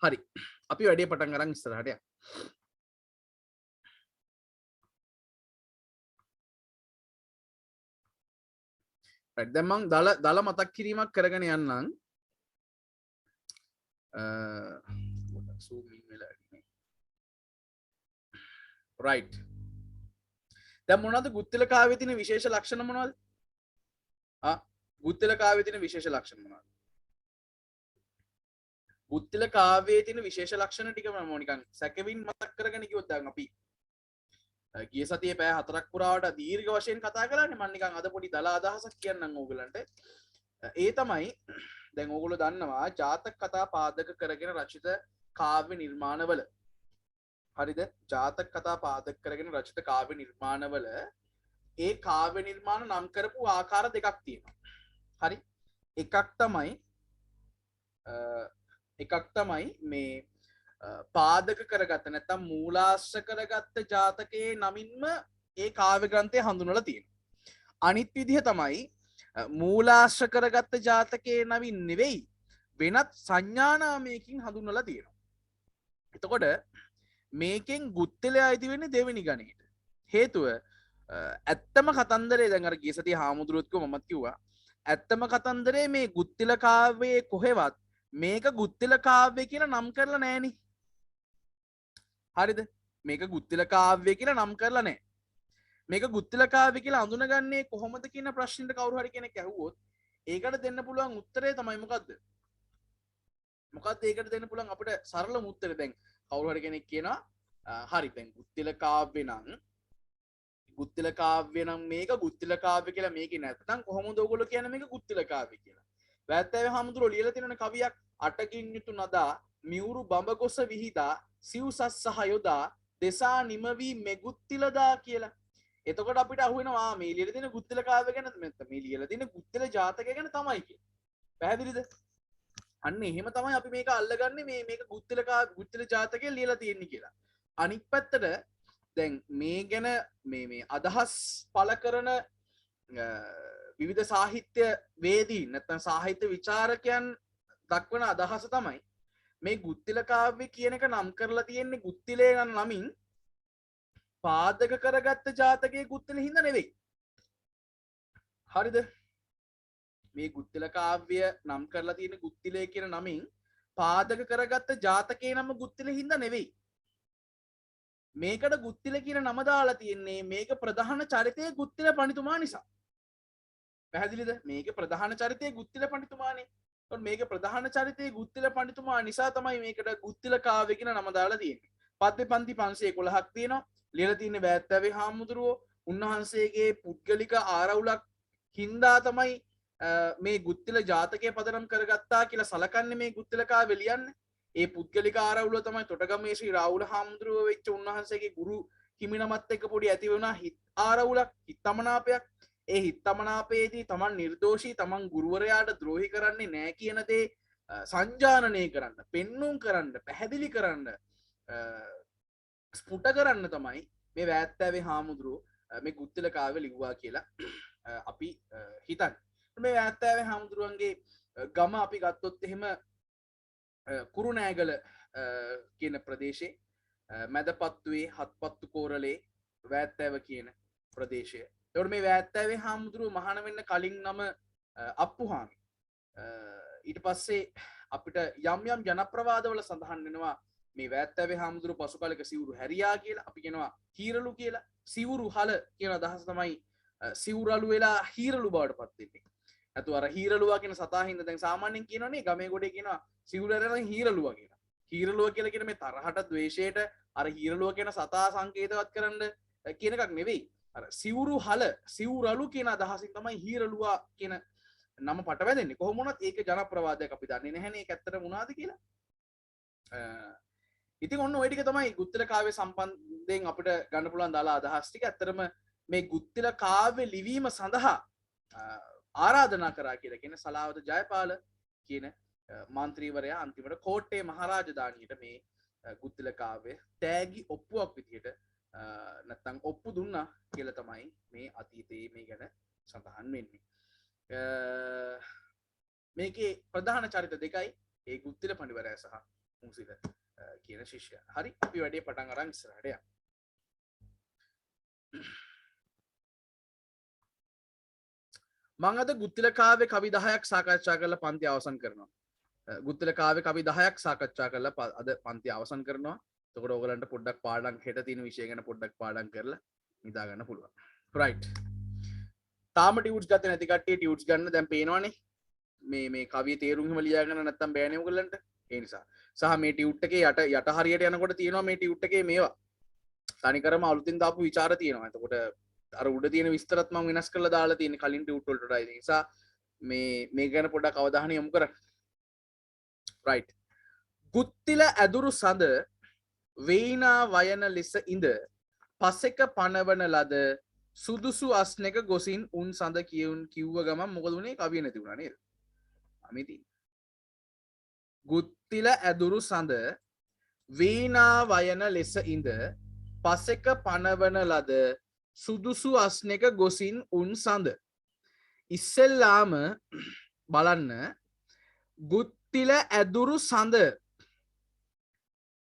හරි අපි වැඩේ පටන් අරන් ඉස්සරහට යමු. right දැන් මම දල මතක් කිරීමක් කරගෙන යන්නම්. zoom in වෙලා ඉන්නේ. right දැන් මොනවද ගුත්තිල කාව්‍යයේ තියෙන විශේෂ ලක්ෂණ මොනවද? ගුත්තිල කාව්‍යයේ තියෙන විශේෂ ලක්ෂණ මොනවද? ගුත්තිල කාව්‍යයේ තියෙන විශේෂ ලක්ෂණ ටික මම නිකන් සැකෙවින් මතක් කරගෙන කිව්වොත් දැන් අපි ගිය සතියේ පැය 4ක් පුරාවට දීර්ඝ වශයෙන් කතා කරානේ මම නිකන් අද පොඩි දල අදහසක් කියන්නම් ඕගලන්ට. ඒ තමයි දැන් ඕගොල්ලෝ දන්නවා ජාතක කතා පාදක කරගෙන රචිත කාව්‍ය නිර්මාණවල හරිද? ජාතක කතා පාදක කරගෙන රචිත කාව්‍ය නිර්මාණවල ඒ කාව්‍ය නිර්මාණ නම් කරපු ආකාර දෙකක් තියෙනවා. හරි? එකක් තමයි මේ පාදක කරගත්ත නැත්නම් මූලාශ්‍ර කරගත්ත ජාතකයේ නමින්ම ඒ කාව්‍ය ග්‍රන්ථය හඳුන්වලා තියෙනවා. අනිත් විදිහ තමයි මූලාශ්‍ර කරගත්ත ජාතකයේ නමින් නෙවෙයි වෙනත් සංඥා නාමයකින් හඳුන්වලා තියෙනවා. එතකොට මේකෙන් ගුත්තිලය අයිති වෙන්නේ දෙවෙනි ගණයට. හේතුව ඇත්තම කතන්දරේ දැන් අර ගිය සතියේ හාමුදුරුවෝත් කිව්වා මමත් කිව්වා ඇත්තම කතන්දරේ මේ ගුත්තිල කාව්‍යයේ කොහෙවත් මේක ගුත්තිල කාව්‍ය කියලා නම් කරලා නැහෙනි. හරිද? මේක ගුත්තිල කාව්‍ය කියලා නම් කරලා නැහැ. මේක ගුත්තිල කාව්‍ය කියලා අඳුනගන්නේ කොහොමද කියන ප්‍රශ්නෙට කවුරු හරි කෙනෙක් ඇහුවොත් ඒකට දෙන්න පුළුවන් උත්තරේ තමයි මොකද්ද? මොකද්ද ඒකට දෙන්න පුළුවන් අපිට සරලම උත්තරේ දැන් කවුරු හරි කෙනෙක් කියනවා හරි දැන් ගුත්තිල කාව්‍ය නම් මේක ගුත්තිල කාව්‍ය කියලා මේකේ නැත්නම් කොහොමද ඔයගොල්ලෝ කියන්නේ මේක ගුත්තිල කාව්‍ය කියලා? වැත්තෑවේ හාමුදුරුවෝ ලියලා තියෙනනේ කවියක් අටකින් යුතු නදා මියුරු බඹගොස විහිදා සිව්සස් සහ යොදා දෙසා නිමවී මෙගුත්තිලදා කියලා. එතකොට අපිට අහුවෙනවා මේ ලියලා තියෙන ගුත්තිල කාව්‍ය ගැන නැත්නම් මේ ලියලා තියෙන ගුත්තිල ජාතකය ගැන තමයි කියන්නේ. පැහැදිලිද? අන්න එහෙම තමයි අපි මේක අල්ලගන්නේ මේක ගුත්තිල ජාතකයේ ලියලා තියෙන්නේ කියලා. අනිත් පැත්තට දැන් මේ ගැන මේ අදහස් පළ කරන විවිධ සාහිත්‍ය වේදී නැත්නම් සාහිත්‍ය විචාරකයන් දක්වන අදහස තමයි මේ ගුත්තිල කාව්‍ය කියන එක නම් කරලා තියෙන්නේ ගුත්තිලේ යන නමින් පාදක කරගත්ත ජාතකයේ ගුත්තිල හින්දා නෙවෙයි. හරිද? මේ ගුත්තිල කාව්‍ය නම් කරලා තියෙන ගුත්තිලේ කියන නමින් පාදක කරගත්ත ජාතකයේ නම ගුත්තිල හින්දා නෙවෙයි. මේකට ගුත්තිල කියන නම දාලා තියෙන්නේ මේක ප්‍රධාන චරිතයේ ගුත්තිල පඬිතුමා නිසා. පැහැදිලිද? මේකේ ප්‍රධාන චරිතයේ ගුත්තිල පඬිතුමානේ. ඒත් මේකේ ප්‍රධාන චරිතයේ ගුත්තිල පඬිතුමා නිසා තමයි මේකට ගුත්තිල කාව්‍ය කියන නම දාලා තියෙන්නේ. පද්‍ය පන්ති 511ක් තියෙනවා. ලියලා තියෙන්නේ වැත්තෑවේ හාමුදුරුවෝ. උන්වහන්සේගේ පුද්ගලික ආරවුලක් හින්දා තමයි මේ ගුත්තිල ජාතකය පදනම් කරගත්තා කියලා සලකන්නේ මේ ගුත්තිල කාව්‍ය ලියන්නේ. ඒ පුද්ගලික ආරවුල තමයි තොටගමේ ශ්‍රී රාහුල හාමුදුරුවෝ වෙච්ච උන්වහන්සේගේ ගුරු හිමිනමත් එක්ක පොඩි ඇති වුණා හිත් ආරවුලක් හිතමනාපයක්. ඒ හිත්තමනාපයේදී තමන් නිර්දෝෂී තමන් ගුරුවරයාට ද්‍රෝහි කරන්නේ නෑ කියන දේ සංජානනය කරන්න පෙන්නුම් කරන්න පැහැදිලි කරන්න ස්පුට කරන්න තමයි මේ වැත්තෑවේ හාමුදුරුවෝ මේ ගුත්තිල කාව්‍ය ලිව්වා කියලා අපි හිතන්නේ. මේ වැත්තෑවේ හාමුදුරුවන්ගේ ගම අපි ගත්තොත් එහෙම කුරුණෑගල කියන ප්‍රදේශයේ මැදපත්තුවේ හත්පත්තු කෝරළේ වැත්තෑව කියන ප්‍රදේශය. එතකොට මේ වැත්තෑවේ හාමුදුරුවෝ මහාන වෙන්න කලින් නම අප්පුහාමි. ඊට පස්සේ අපිට යම් යම් ජනප්‍රවාදවල සඳහන් වෙනවා මේ වැත්තෑවේ හාමුදුරුවෝ පසු කාලෙක සිවුරු හැරියා කියලා. අපි කියනවා හීරලු කියලා. සිවුරු හල කියන අදහස තමයි සිවුරලු වෙලා හීරලු බවට පත් වෙන්නේ. අතු අර හීරලුවා කියන සතා හින්දා දැන් සාමාන්‍යයෙන් කියනවනේ ගමේ ගොඩේ කියනවා සිවුරු හැරලා හීරලුවා කියලා. හීරලුවා කියලා කියන මේ තරහට ද්වේෂයට අර හීරලුවා කියන සතා සංකේතවත් කරන්න කියන එකක් නෙවෙයි. සිවුරු හල සිවුරලු කියන අදහසින් තමයි හීරලුවා කියන නම පටවැදෙන්නේ. කොහොම වුණත් ඒක ජනප්‍රවාදයක් අපි දන්නේ නැහැනේ ඒක ඇත්තටම වුණාද කියලා. ඉතින් ඔන්න ওই ටික තමයි ගුත්තිල කාව්‍ය සම්බන්ධයෙන් අපිට ගන්න පුළුවන් දාලා අදහස් ටික. ඇත්තටම මේ ගුත්තිල කාව්‍ය ලිවීම සඳහා ආරාධනා කරා කියලා කියන සලාවත ජයපාල කියන මන්ත්‍රීවරයා අන්තිමට කෝට්ටේ මහරජධානියට මේ ගුත්තිල කාව්‍ය තෑගි ඔප්පුවක් විදිහට නැත්තම් ඔප්පු දුන්නා කියලා තමයි මේ අතීතයේ මේ ගැන සඳහන් වෙන්නේ. මේකේ ප්‍රධාන චරිත දෙකයි ඒ ගුත්තිල පඬිවරයා සහ මුසිල කියන ශිෂ්‍යයා. හරි අපි වැඩේ පටන් අරන් ඉස්සරහට යමු. මම අද ගුත්තිල කාව්‍ය කවි 10ක් සාකච්ඡා කරලා පන්ති අවසන් කරනවා. ගුත්තිල කාව්‍ය කවි 10ක් සාකච්ඡා කරලා අද පන්ති අවසන් කරනවා. එතකොට ඔයගලන්ට පොඩ්ඩක් පාඩම් හෙට තියෙන විෂය ගැන පොඩ්ඩක් පාඩම් කරලා නිදා ගන්න පුළුවන්. right. තාම ටියුට්ස් ගත්තේ නැති කට්ටිය ටියුට්ස් ගන්න දැන් පේනවනේ. මේ කවිය තේරුම් හිම ලියා ගන්න නැත්තම් බෑනේ ඔයගලන්ට. ඒ නිසා. සහ මේ ටියුට් එකේ යට හරියට යනකොට තියෙනවා මේ ටියුට් එකේ මේවා. තනිකරම අලුතින් දාපු ਵਿਚාර තියෙනවා. එතකොට අර උඩ තියෙන විස්තරත් මම වෙනස් කරලා දාලා තියෙන කලින් ටියුට් වලට වඩා. ඒ නිසා මේ ගැන පොඩ්ඩක් අවධානය යොමු කරන්න. right. ගුත්තිල ඇදුරු සඳ වේනා වයන ලෙස ඉඳ පසෙක පනවන ලද සුදුසු අස්නෙක ගොසින් උන් සඳ කිව්ව ගමන් මොකද උනේ කවිය නැති වුණා නේද? අමිති. ගුත්තිල ඇදුරු සඳ වේනා වයන ලෙස ඉඳ පසෙක පනවන ලද සුදුසු අස්නෙක ගොසින් උන් සඳ. ඉස්සෙල්ලාම බලන්න ගුත්තිල ඇදුරු සඳ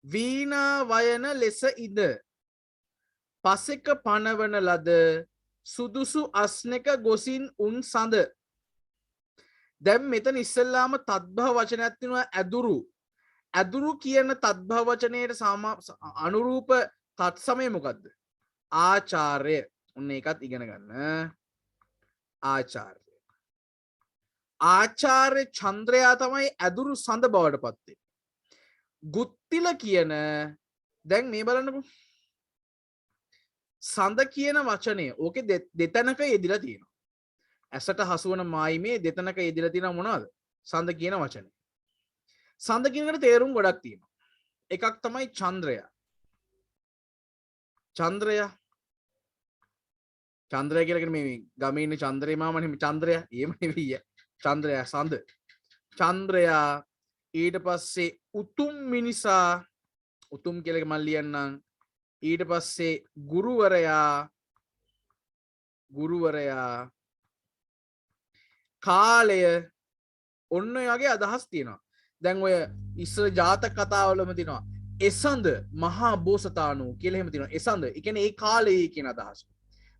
වීණා වයන ලෙස ඉඳ පසෙක පනවන ලද සුදුසු අස්නෙක ගොසින් උන් සඳ. දැන් මෙතන ඉස්සෙල්ලාම තත්භව වචනයක් තියෙනවා ඇදුරු. ඇදුරු කියන තත්භව වචනයට අනුරූප තත්සමය මොකද්ද? ආචාර්ය. ඔන්න ඒකත් ඉගෙන ගන්න. ආචාර්ය. ආචාර්ය චන්ද්‍රයා තමයි ඇදුරු සඳ බවට පත් වෙන්නේ. ගුත්තිල කියන දැන් මේ බලන්නකෝ. සඳ කියන වචනය ඕකේ දෙතැනක යෙදිලා තියෙනවා. ඇසට හසුවන මායිමේ දෙතැනක යෙදිලා තියෙනවා මොනවද? සඳ කියන වචනේ. සඳ කියනකට තේරුම් ගොඩක් තියෙනවා. එකක් තමයි චන්ද්‍රයා. චන්ද්‍රයා චන්ද්‍රය කියලා කියන්නේ මේ ගමේ ඉන්න චන්ද්‍රේ මාමනේ චන්ද්‍රයා. එහෙම නෙවෙයි. චන්ද්‍රයා සඳ. චන්ද්‍රයා ඊට පස්සේ උතුම් මිනිසා උතුම් කියලා මම ලියන්නම්. ඊට පස්සේ ගුරුවරයා කාලය ඔන්න ඔය වගේ අදහස් තියෙනවා. දැන් ඔය ඉස්සර ජාතක කතාවලම තියෙනවා එසඳ මහා බෝසතාණෝ කියලා එහෙම තියෙනවා. එසඳ ඒ කියන්නේ ඒ කාලයේ කියන අදහස.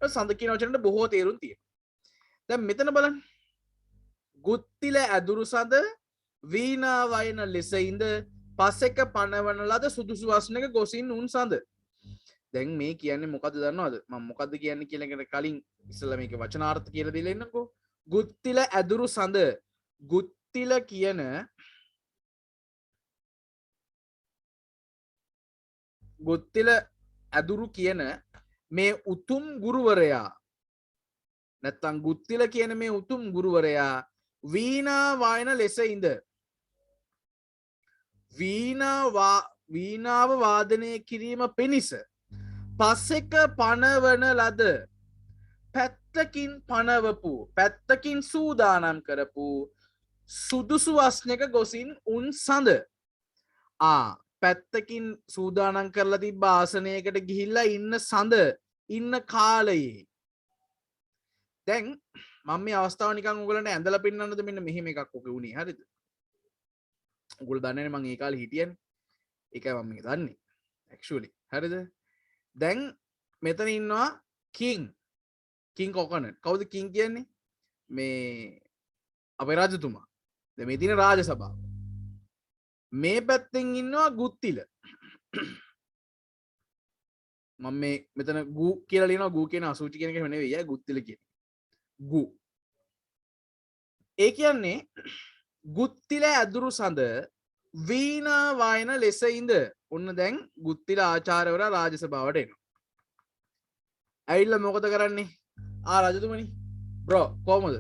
සඳ කියන වචනෙට බොහෝ තේරුම් තියෙනවා. දැන් මෙතන බලන්න. ගුත්තිල ඇදුරු සඳ වීණා වයන ලෙස ඉඳ පසෙක පනවන ලද සුදුසු වස්නක ගොසින් උන් සඳ. දැන් මේ කියන්නේ මොකද්ද දන්නවද? මම මොකද්ද කියන්නේ කියන එකට කලින් ඉස්සෙල්ලා මේකේ වචනාර්ථ කියලා දෙලා ඉන්නකෝ. ගුත්තිල ඇදුරු සඳ. ගුත්තිල කියන ගුත්තිල ඇදුරු කියන මේ උතුම් ගුරුවරයා නැත්තම් ගුත්තිල කියන මේ උතුම් ගුරුවරයා වීණා වයන ලෙස ඉඳ වීණාව වාදනය කිරීම පිණිස පසෙක පනවන ලද පැත්තකින් පනවපු පැත්තකින් සූදානම් කරපු සුදුසු වස්නක ගොසින් උන් සඳ. පැත්තකින් සූදානම් කරලා තිබ්බ ආසනයකට ගිහිල්ලා ඉන්න සඳ ඉන්න කාලයේ. දැන් මම මේ අවස්ථාව නිකන් ඔයගලන්ට ඇඳලා පෙන්නන්නද මෙන්න මෙහෙම එකක් ඔක උනේ හරිද? ඔයගොල්ලෝ දන්නේනේ මම ඒ කාලේ හිටියනේ. ඒකයි මම මේක දන්නේ. ඇක්චුවලි හරිද? දැන් මෙතන ඉන්නවා කිං. කිං කොකනට්. කවුද කිං කියන්නේ? මේ අපේ රජතුමා. දැන් මේ තියෙන රාජ සභාව. මේ පැත්තෙන් ඉන්නවා ගුත්තිල. මම මේ මෙතන ගු කියලා ලියනවා. ගු කියන අසුචි කියන එක නෙවෙයි. ගුත්තිල කියන්නේ. ගු. ඒ කියන්නේ ගුත්තිල ඇදුරු සඳ වීණා වයන ලෙස ඉඳ. ඔන්න දැන් ගුත්තිල ආචාර්යවරයා රාජසභාවට එනවා. ඇවිල්ලා මොකද කරන්නේ? රජතුමනි බ්‍රෝ කොහමද?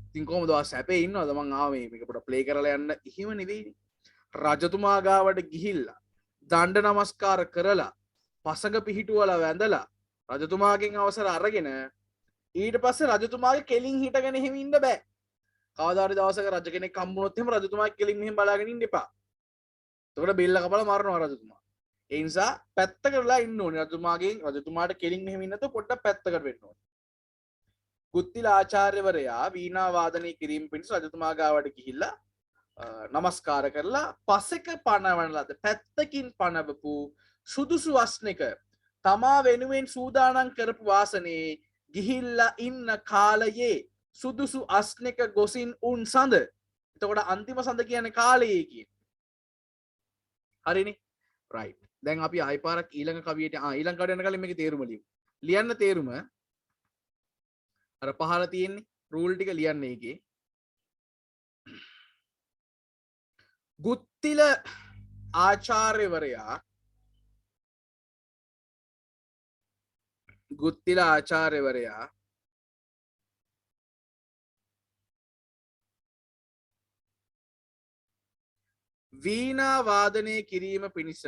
ඉතින් කොහමද වාස් හැපේ ඉන්නවද? මං ආවේ මේක පොඩ ප්ලේ කරලා යන්න. එහෙම නෙවෙයිනේ. රජතුමා ගාවට ගිහිල්ලා දණ්ඩ නමස්කාර කරලා පසඟ පිහිටුවලා වැඳලා රජතුමාගෙන් අවසර අරගෙන ඊට පස්සේ රජතුමාගේ කෙලින් හිටගෙන එහෙම ඉන්න බෑ. කවදා හරි දවසක රජ කෙනෙක් හම්බුනොත් එහෙම රජතුමාගේ කෙලින් මෙහෙම බලාගෙන ඉන්න එපා. එතකොට බෙල්ල කපලා මරනවා රජතුමා. ඒ නිසා පැත්තකටලා ඉන්න ඕනේ. රජතුමාට කෙලින් මෙහෙම ඉන්න නැතුව පොඩ්ඩක් පැත්තකට වෙන්න ඕනේ. ගුත්තිල ආචාර්යවරයා වීණා වාදනය කිරීම පිණිස රජතුමා ගාවට ගිහිල්ලා නමස්කාර කරලා පසෙක පනවන ලද පැත්තකින් පනවපු සුදුසු වස්නෙක තමා වෙනුවෙන් සූදානම් කරපු වාසනයේ ගිහිල්ලා ඉන්න කාලයේ සුදුසු අස්නෙක ගොසින් උන් සඳ. එතකොට අන්තිම සඳ කියන්නේ කාලයේ කියන. හරිනේ? රයිට්. දැන් අපි ආයි පාරක් ඊළඟ කවියට ඊළඟ කවියට යන කලින් මේකේ තේරුම ලියමු. ලියන්න තේරුම අර පහල තියෙන්නේ රූල් ටික ලියන්න ඒකේ. ගුත්තිල ආචාර්යවරයා වීණා වාදනය කිරීම පිණිස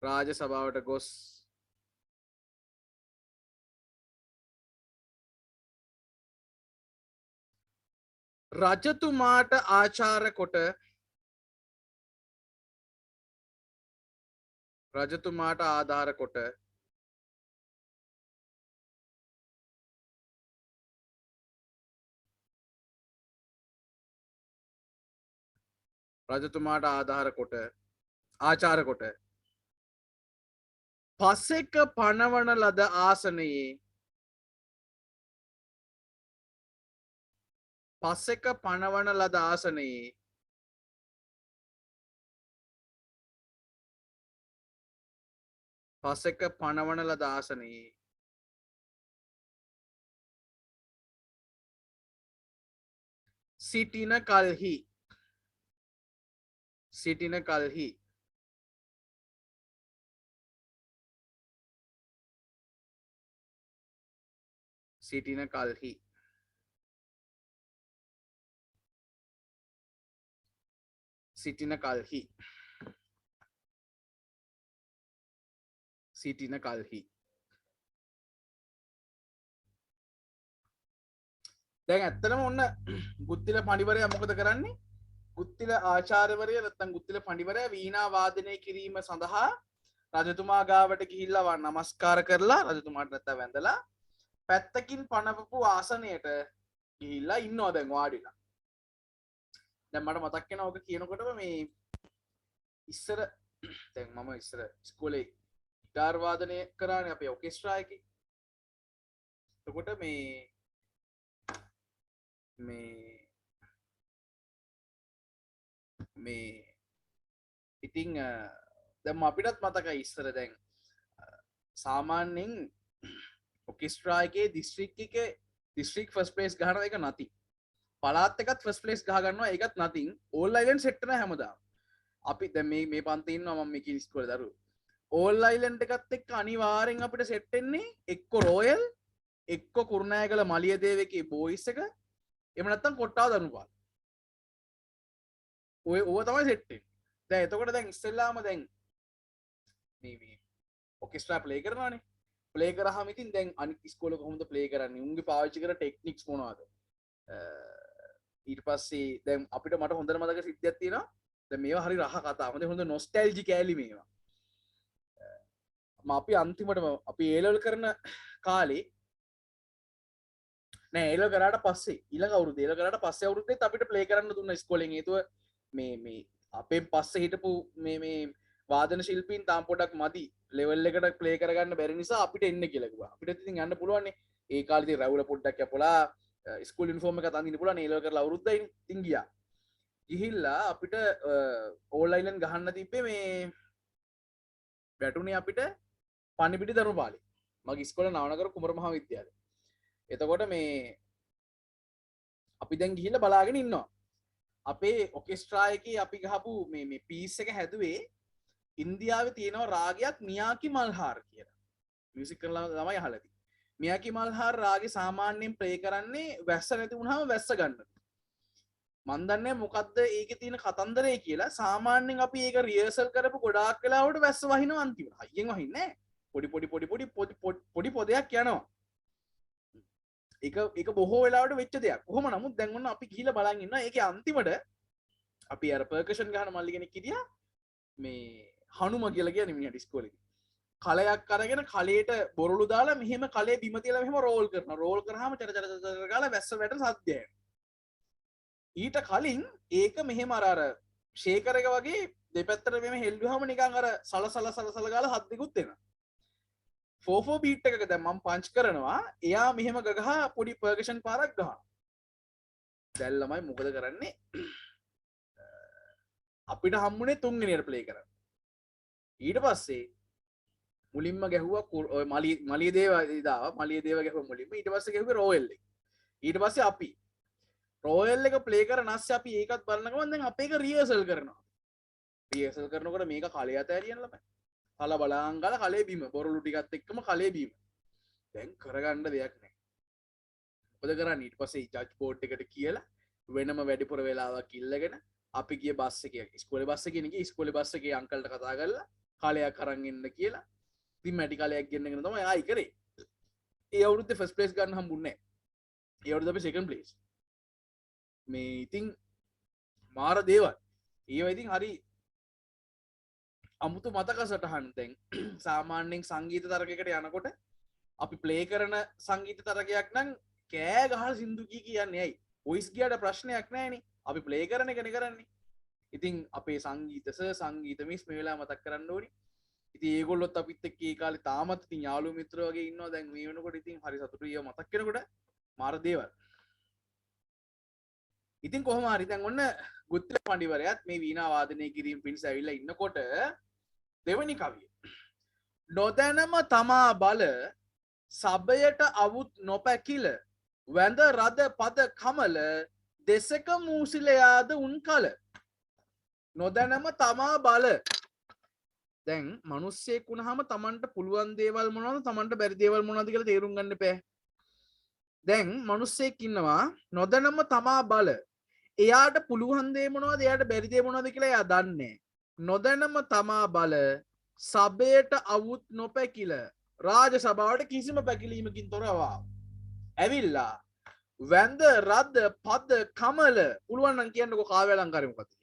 රාජ සභාවට ගොස් රජතුමාට ආචාර කොට රජතුමාට ආධාර කොට ආචාර කොට පසෙක පනවන ලද ආසනයේ සිටින කල්හි දැන් ඇත්තටම ඔන්න ගුත්තිල පඬිවරයා මොකද කරන්නේ? ගුත්තිල ආචාර්යවරයා නැත්නම් ගුත්තිල පඬිවරයා වීණා වාදනය කිරීම සඳහා රජතුමා ගාවට ගිහිල්ලා නමස්කාර කරලා රජතුමාට නැත්නම් වැඳලා පැත්තකින් පනවපු ආසනයට ගිහිල්ලා ඉන්නවා දැන් වාඩිලා. දැන් මට මතක් වෙනවා ඔක කියනකොටම මේ ඉස්සර දැන් මම ඉස්සර ඉස්කෝලේ ගිටාර් වාදනය කරානේ අපේ ඔකෙස්ට්‍රා එකේ. එතකොට මේ ඉතින් දැන් අපිටත් මතකයි ඉස්සර දැන් සාමාන්‍යයෙන් ඔකෙස්ට්‍රා එකේ දිස්ත්‍රික් ෆස්ට් ප්ලේස් ගහනවා එක නැති. පළාත් එකත් ෆස්ට් ප්ලේස් ගහ ගන්නවා ඒකත් නැතින් ඕල් අයිලන්ඩ් සෙට් කරන හැමදාම. අපි දැන් මේ පන්තියේ ඉන්නවා මම මේකේ ඉස්කෝලේ දරුවෝ. ඕල් අයිලන්ඩ් එකත් එක්ක අනිවාර්යෙන් අපිට සෙට් වෙන්නේ එක්ක රොයල් එක්ක කුරුණෑගල මලියදේවකේ බෝයිස් එක එහෙම නැත්නම් කොට්ටාව දනුපාල. ඕව තමයි සෙට් වෙන්නේ. දැන් එතකොට දැන් ඉස්සෙල්ලාම දැන් මේ ඔකෙස්ට්‍රා ප්ලේ කරනවානේ. ප්ලේ කරාම ඉතින් දැන් අනිත් ඉස්කෝලේ කොහොමද ප්ලේ කරන්නේ? උන්ගේ පාවිච්චි කරන ටෙක්නික්ස් මොනවද? ඊට පස්සේ දැන් අපිට මට හොඳට මතක සිද්ධියක් තියෙනවා. දැන් මේවා හරි රහ කතා. හොඳ නොස්ටැල්ජි කෑලි මේවා. අපි අන්තිමටම අපි A level කරන කාලේ නෑ A level කරාට පස්සේ ඊළඟ අවුරුද්ද A level කරාට පස්සේ අවුරුද්දෙත් අපිට ප්ලේ කරන්න දුන්න ඉස්කෝලෙන්. හේතුව මේ අපේ පස්සේ හිටපු මේ වාදන ශිල්පීන් තාම පොඩක් මදි ලෙවල් එකට ප්ලේ කරගන්න බැරි නිසා අපිට එන්න කියලා කිව්වා. අපිට ඉතින් යන්න පුළුවන් නේ. ඒ කාලේ ඉතින් රැවුල පොඩ්ඩක් කැපලා ස්කූල් යුනිෆෝම් එක අඳින්න පුළුවන්. A level කරලා අවුරුද්දයි ඉතින් ගියා. ගිහිල්ලා අපිට ඕල් අයිලන්ඩ් ගහන්න තිබ්බේ මේ වැටුනේ අපිට පණිපිටි ධර්මපාලි. මගේ ඉස්කෝලේ නවනගර කුමර මහා විද්‍යාලය. එතකොට මේ අපි දැන් ගිහිල්ලා බලාගෙන ඉන්නවා. අපේ ඔකෙස්ට්‍රා එකේ අපි ගහපු මේ පීස් එක හැදුවේ ඉන්දියාවේ තියෙනවා රාගයක් මියාකි මල්හාර් කියලා. මියුසික් කරලා ළමයි අහලා තියෙන්නේ. මියාකි මල්හාර් රාගේ සාමාන්‍යයෙන් ප්ලේ කරන්නේ වැස්ස නැති වුණාම වැස්ස ගන්න. මන් දන්නේ මොකද්ද ඒකේ තියෙන කතන්දරේ කියලා. සාමාන්‍යයෙන් අපි ඒක රිහර්සල් කරපු ගොඩාක් වෙලාවට වැස්ස වහිනවා අන්තිමට. හයියෙන් වහින්නේ නැහැ. පොඩි පොදයක් යනවා. ඒක බොහෝ වෙලාවට වෙච්ච දෙයක්. කොහොම නමුත් දැන් ඔන්න අපි ගිහිල්ලා බලන් ඉන්නවා. ඒකේ අන්තිමට අපි අර පර්කෂන් ගහන මල්ලි කෙනෙක් හිටියා. මේ හනුම කියලා කියන්නේ මිනිහට ඉස්කෝලේදී. කලයක් අරගෙන කලයට බොරළු දාලා මෙහෙම කලේ බිම තියලා මෙහෙම රෝල් කරනවා. රෝල් කරාම චර චර චර ගාලා වැස්ස වැට සද්දය එනවා. ඊට කලින් ඒක මෙහෙම අර ෂේකර් එක වගේ දෙපැත්තට මෙහෙම හෙල්ලුවාම නිකන් අර සලසල ගාලා හද්දෙකුත් එනවා. 4/4 බීට් එකක දැන් මම පංච් කරනවා. එයා මෙහෙම ගගහ පොඩි පර්කෂන් පාරක් ගහනවා. දැන් ළමයි මොකද කරන්නේ? අපිට හම්බුනේ තුන්වෙනියට ප්ලේ කරන්න. ඊට පස්සේ මුලින්ම ගැහුවා මලිය දේව ඉදාව මලිය දේව ගැහුවා මුලින්ම. ඊට පස්සේ ගැහුවේ රෝයල් එක. ඊට පස්සේ අපි රෝයල් එක ප්ලේ කරන නැස්සේ අපි ඒකත් බලන ගමන් දැන් අපේ එක රිහර්සල් කරනවා. රිහර්සල් කරනකොට මේක කලේ අතෑරියන ළමයි. කල බලාන් ගාලා කලේ බීම බොරළු ටිකත් එක්කම කලේ බීම. දැන් කරගන්න දෙයක් නැහැ. මොකද කරන්නේ? ඊට පස්සේ ජජ් බෝඩ් එකට කියලා වෙනම වැඩිපුර වෙලාවක් ඉල්ලගෙන අපි ගිය බස් එකේ ඉස්කෝලේ බස් එකේ නේ ඉස්කෝලේ බස් එකේ අංකල්ට කතා කරලා කාලයක් අරන් එන්න කියලා ඉතින් මැටි කාලයක් ගෙන්නගෙන තමයි ආයි කරේ. ඒ අවුරුද්දේ ෆස්ට් ප්ලේස් ගන්න හම්බුන්නේ නැහැ. ඒ අවුරුද්දේ අපි සෙකන්ඩ් ප්ලේස්. මේ ඉතින් මාර දේවල්. ඒවා ඉතින් හරි අමුතු මතක සටහන්. දැන් සාමාන්‍යයෙන් සංගීත තරගයකට යනකොට අපි ප්ලේ කරන සංගීත තරගයක් නම් කෑ ගහලා සින්දු කියන්නේ ඇයි? වොයිස් ගියට ප්‍රශ්නයක් නැහැනේ. අපි ප්ලේ කරන එකනේ කරන්නේ. ඉතින් අපේ සංගීත මිස් මේ වෙලාව මතක් කරන්න ඕනි. ඉතින් ඒගොල්ලොත් අපිත් එක්ක ඒ කාලේ තාමත් ඉතින් යාළුවෝ මිත්‍රයෝ වගේ ඉන්නවා. දැන් මේ වෙනකොට ඉතින් හරි සතුටුයි ඒවා මතක් කරනකොට මාර දේවල්. ඉතින් කොහොම හරි දැන් ඔන්න ගුත්තිල පඬිවරයාත් මේ වීණා වාදනය කිරීම පිණිස ඇවිල්ලා ඉන්නකොට දෙවනි කවිය. නොදැනම තමා බල සබයට අවුත් නොපැකිල වැඳ රද පද කමල දෙසක මූසිලයාද උන් කල. නොදැනම තමා බල. දැන් මිනිස්සෙක් වුණාම Tamanට පුළුවන් දේවල් මොනවද Tamanට බැරි දේවල් මොනවද කියලා තේරුම් ගන්න එපා. දැන් මිනිස්සෙක් ඉන්නවා නොදැනම තමා බල. එයාට පුළුවන් දේ මොනවද එයාට බැරි දේ මොනවද කියලා එයා දන්නේ. නොදැනම තමා බල සබයට අවුත් නොපැකිල රාජ සභාවට කිසිම පැකිලීමකින් තොරව ඇවිල්ලා වැඳ රද පද කමල පුළුවන් නම් කියන්නකෝ කාව්‍ය අලංකාරය මොකක්ද කියලා.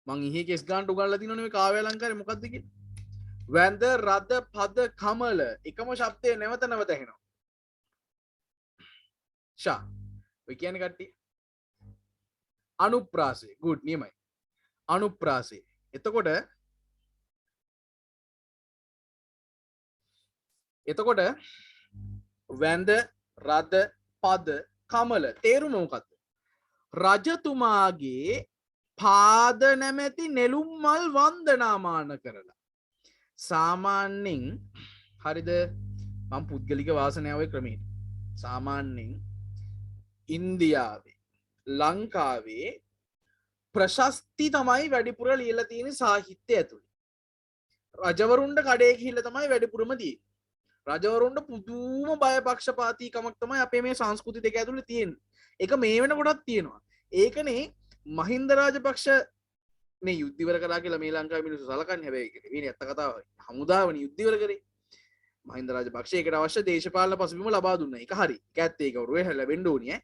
මං ඉහි කෙස් ගන්නට උගන්ලා දිනවනේ මේ කාව්‍ය අලංකාරය මොකක්ද කියලා. වැඳ රද පද කමල එකම ශබ්දය නැවත නැවත ඇහෙනවා. ෂා ඔය කියන්නේ කට්ටිය අනුප්‍රාසය ගුඩ් නියමයි. අනුප්‍රාසය. එතකොට වැඳ රද පද කමල තේරුම මොකක්ද? රජතුමාගේ පාද නැමැති නෙළුම් මල් වන්දනාමාන කරලා. සාමාන්‍යයෙන් හරිද මම පුද්ගලික වාසනාවේ ක්‍රමයට සාමාන්‍යයෙන් ඉන්දියාවේ ලංකාවේ ප්‍රශස්ති තමයි වැඩිපුර ලියලා තියෙන සාහිත්‍ය ඇතුළේ. රජවරුන්ට කඩේ ගිහිල්ලා තමයි වැඩිපුරම තියෙන්නේ. රජවරුන්ට පුදුම බයපක්ෂපාතීකමක් තමයි අපේ මේ සංස්කෘති දෙක ඇතුළේ තියෙන්නේ. ඒක මේ වෙනකොටත් තියෙනවා. ඒකනේ මහින්ද රාජපක්ෂ මේ යුද්ධ ඉවර කරා කියලා මේ ලංකාවේ මිනිස්සු සලකන්නේ. හැබැයි මේ ඇත්ත කතාව හමුදාවනේ යුද්ධ ඉවර කරේ. මහින්ද රාජපක්ෂ ඒකට අවශ්‍ය දේශපාලන පසුබිම ලබා දුන්නා. ඒක හරි. ඒකත් ඒක වරුවේ ලැබෙන්න ඕනේ ඈ.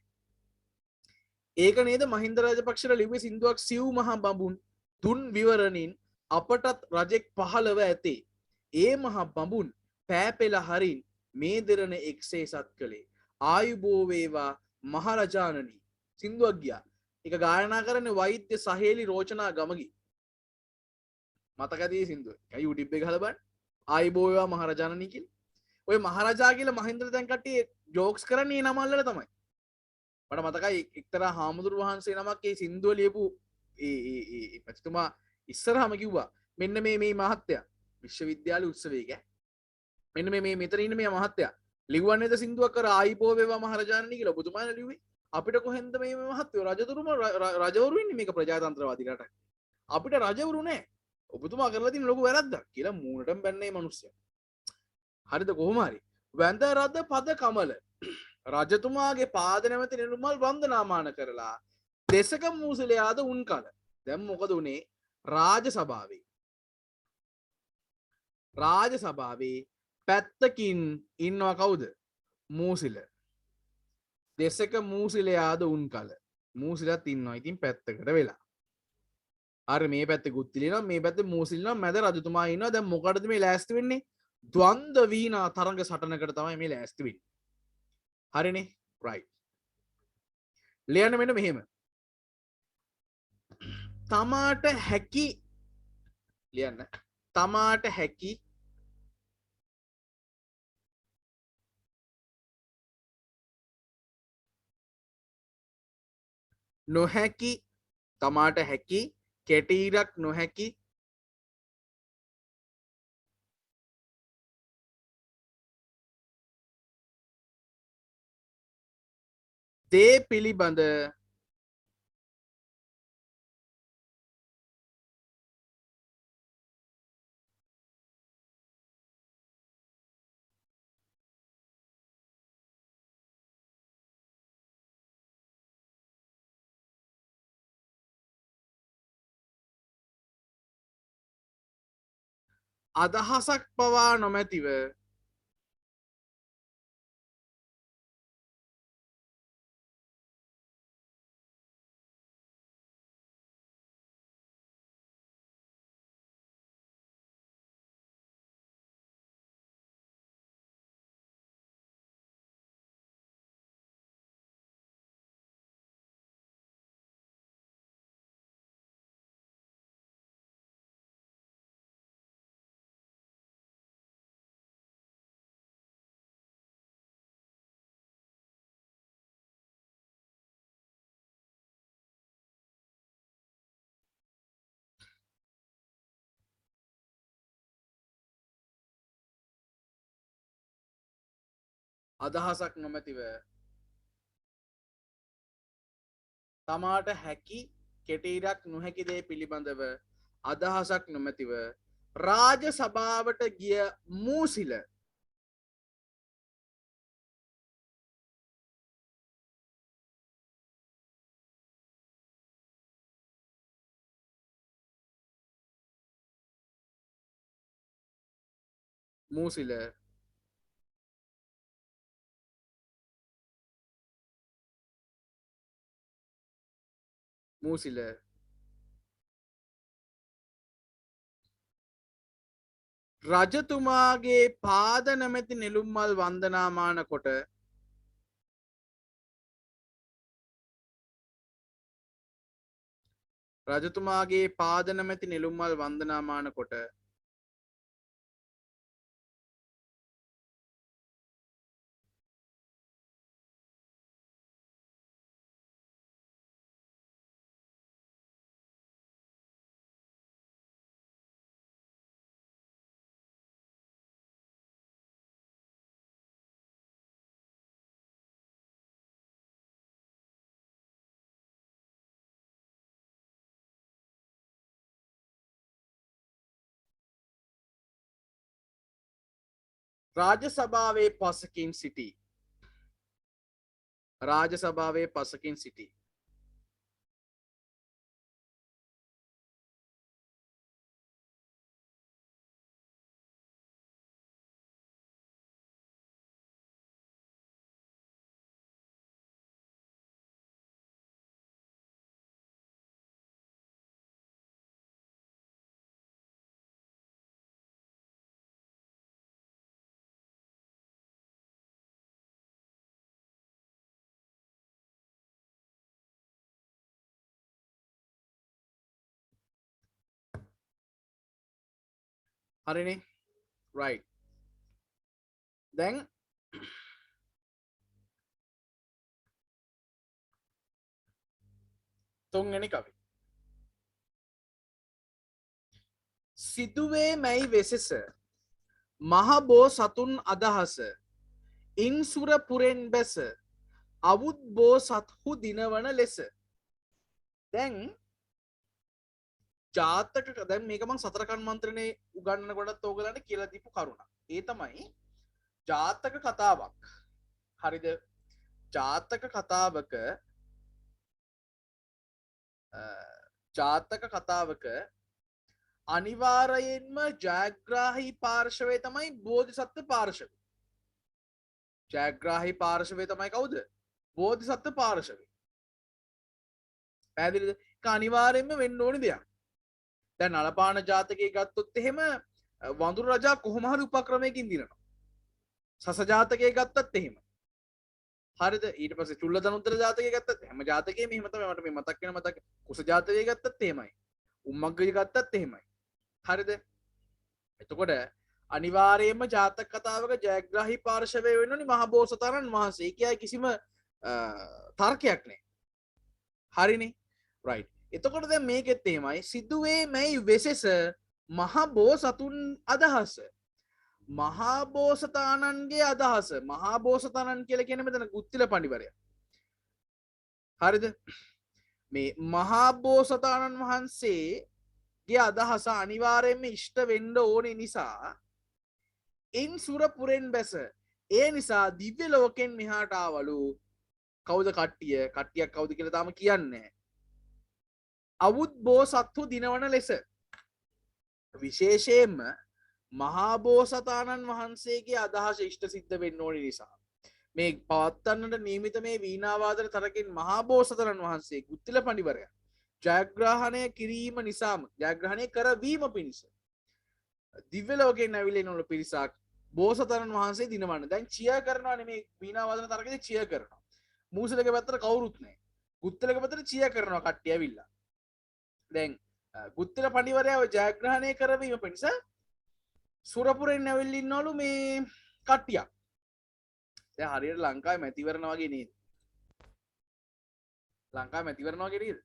ඒක නේද මහින්ද රාජපක්ෂලා ලිව්වේ සින්දුවක් සිව් මහ බඹුන් තුන් විවරණින් අපටත් රජෙක් පහළව ඇතේ. ඒ මහ බඹුන් පෑපෙළ හරින් මේ දෙරණ එක්සේ සත් කළේ. ආයුබෝ වේවා මහරජාණනි. සින්දුවක් ගියා. ඒක ගායනා කරන්නේ වෛද්‍ය සහේලි රෝචනා ගමගි. මතකද මේ සින්දුව? ඒක YouTube එකේ ගහලා බලන්න. ආයුබෝ වේවා මහරජාණනි කියලා. ඔය මහරජා කියලා මහින්දට දැන් කට්ටිය ජෝක්ස් කරන්නේ නම අල්ලලා තමයි. මට මතකයි එක්තරා හාමුදුරු වහන්සේ නමක් ඒ සින්දුව ලියපු ඒ පැතුමා ඉස්සරහම කිව්වා මෙන්න මේ මහත්තයා විශ්වවිද්‍යාල උත්සවයක මෙන්න මේ මෙතන ඉන්න මේ මහත්තයා ලිව්වන්නේද සින්දුවක් කර ආයිබෝ වේවා මහරජාණනි කියලා ඔබතුමාලා ලිව්වේ. අපිට කොහෙන්ද මේ මහත්තයෝ රජතුරුම රජවරු ඉන්නේ මේක ප්‍රජාතන්ත්‍රවාදී රටක්. අපිට රජවරු නෑ. ඔබතුමා කරලා තියෙන ලොකු වැරද්දක් කියලා මූණටම බැන්නේ මිනිස්සු. හරිද කොහොම හරි. වැඳ රද පද කමල රජතුමාගේ පාද නැමැති නිරුමල් වන්දනාමාන කරලා දෙසක මූසලයාද උන් කල. දැන් මොකද උනේ? රාජ සභාවේ පැත්තකින් ඉන්නවා කවුද? මූසිල. දෙසක මූසිලයාද උන් කල. මූසිලත් ඉන්නවා ඉතින් පැත්තකට වෙලා. අර මේ පැත්තේ ගුත්තිලිනවා මේ පැත්තේ මූසිලිනවා මැද රජතුමා ඉන්නවා. දැන් මොකටද මේ ලෑස්ති වෙන්නේ? ද්වන්ද වීණා තරංග සටනකට තමයි මේ ලෑස්ති වෙන්නේ. හරිනේ? රයිට්. ලියන්න මෙන්න මෙහෙම. තමාට හැකි ලියන්න. තමාට හැකි නොහැකි තමාට හැකි කෙටීරක් නොහැකි දේ පිළිබඳ අදහසක් පවා නොමැතිව අදහසක් නොමැතිව තමාට හැකි කෙටීරක් නොහැකි දේ පිළිබඳව අදහසක් නොමැතිව රාජ සභාවට ගිය මූසිල මූසිල මූසිල රජතුමාගේ පාද නැමැති නෙළුම් මල් වන්දනාමාන කොට රජතුමාගේ පාද නැමැති නෙළුම් මල් වන්දනාමාන කොට රාජ සභාවේ පසකින් සිටි රාජ සභාවේ පසකින් සිටි හරිනේ රයිට් දැන් තුන්වෙනි කවි සිදුවේ මැයි වෙසෙස මහබෝ සතුන් අදහස ඉන්සුර පුරෙන් බැස අවුත් බෝසත්හු දිනවන ලෙස. දැන් ජාතක දැන් මේක මම සතර කන්මන්ත්‍රණේ උගන්වනකොටත් ඕගලන්ට කියලා දීපු කරුණ. ඒ තමයි ජාතක කතාවක්. හරිද? ජාතක කතාවක ජාතක කතාවක අනිවාර්යයෙන්ම ජයග්‍රාහී පාර්ශවය තමයි බෝධිසත්ව පාර්ශවය. ජයග්‍රාහී පාර්ශවය තමයි කවුද? බෝධිසත්ව පාර්ශවය. පැහැදිලිද? ඒක අනිවාර්යයෙන්ම වෙන්න ඕනේ දෙයක්. දැන් නලපාන ජාතකයේ ගත්තොත් එහෙම වඳුරු රජා කොහොම හරි උපක්‍රමයකින් දිනනවා. සස ජාතකයේ ගත්තත් එහෙම. හරිද? ඊට පස්සේ චුල්ලදනුත්තර ජාතකයේ ගත්තත් හැම ජාතකයේම එහෙම තමයි මට මේ මතක් වෙන මතක. කුස ජාතකයේ ගත්තත් එහෙමයි. උම්මග්ගය ගත්තත් එහෙමයි. හරිද? එතකොට අනිවාර්යයෙන්ම ජාතක කතාවක ජයග්‍රාහී පාර්ශවය වෙන්න ඕනි මහ බෝසතාණන් වහන්සේ. ඒකයි කිසිම තර්කයක් නැහැ. හරිනේ? රයිට්. එතකොට දැන් මේකෙත් එහෙමයි. සිදුවේ මැයි වෙසෙස මහ බෝසතුන් අදහස. මහා බෝසතාණන්ගේ අදහස. මහා බෝසතාණන් කියලා කියන්නේ මෙතන ගුත්තිල පඬිවරයා. හරිද? මේ මහා බෝසතාණන් වහන්සේගේ අදහස අනිවාර්යයෙන්ම ඉෂ්ට වෙන්න ඕනේ නිසා ඉන් සුරපුරෙන් බැස. ඒ නිසා දිව්‍ය ලෝකෙන් මෙහාට ආවලු. කවුද කට්ටිය? කට්ටියක් කවුද කියලා තාම කියන්නේ. අවුත් බෝසත්හු දිනවන ලෙස විශේෂයෙන්ම මහා බෝසතාණන් වහන්සේගේ අදහස ඉෂ්ට සිද්ධ වෙන්න ඕනි නිසා මේ පවත්වන්නට නියමිත මේ වීණාවාදන තරකින් මහා බෝසතාණන් වහන්සේ ගුත්තිල පඬිවරයා ජයග්‍රහණය කිරීම නිසාම ජයග්‍රහණය කරවීම පිණිස දිව්‍ය ලෝකයෙන් ඇවිල්ලා ඉන්න පිරිසක් බෝසතාණන් වහන්සේ දිනවන්න. දැන් චියා කරනවා නෙමේ වීණාවාදන තරකේ චියා කරනවා. මූසලගේ පැත්තට කවුරුත් නැහැ. ගුත්තිලගේ පැත්තට චියා කරනවා කට්ටිය ඇවිල්ලා. දැන් ගුත්තිල පඬිවරයාව ජයග්‍රහණය කරවීම පිණිස සුරපුරෙන් ඇවිල්ලා ඉන්නවලු මේ කට්ටියක්. දැන් හරියට ලංකාවේ මැතිවරණ වගේ නේද? ලංකාවේ මැතිවරණ වගේ නේද?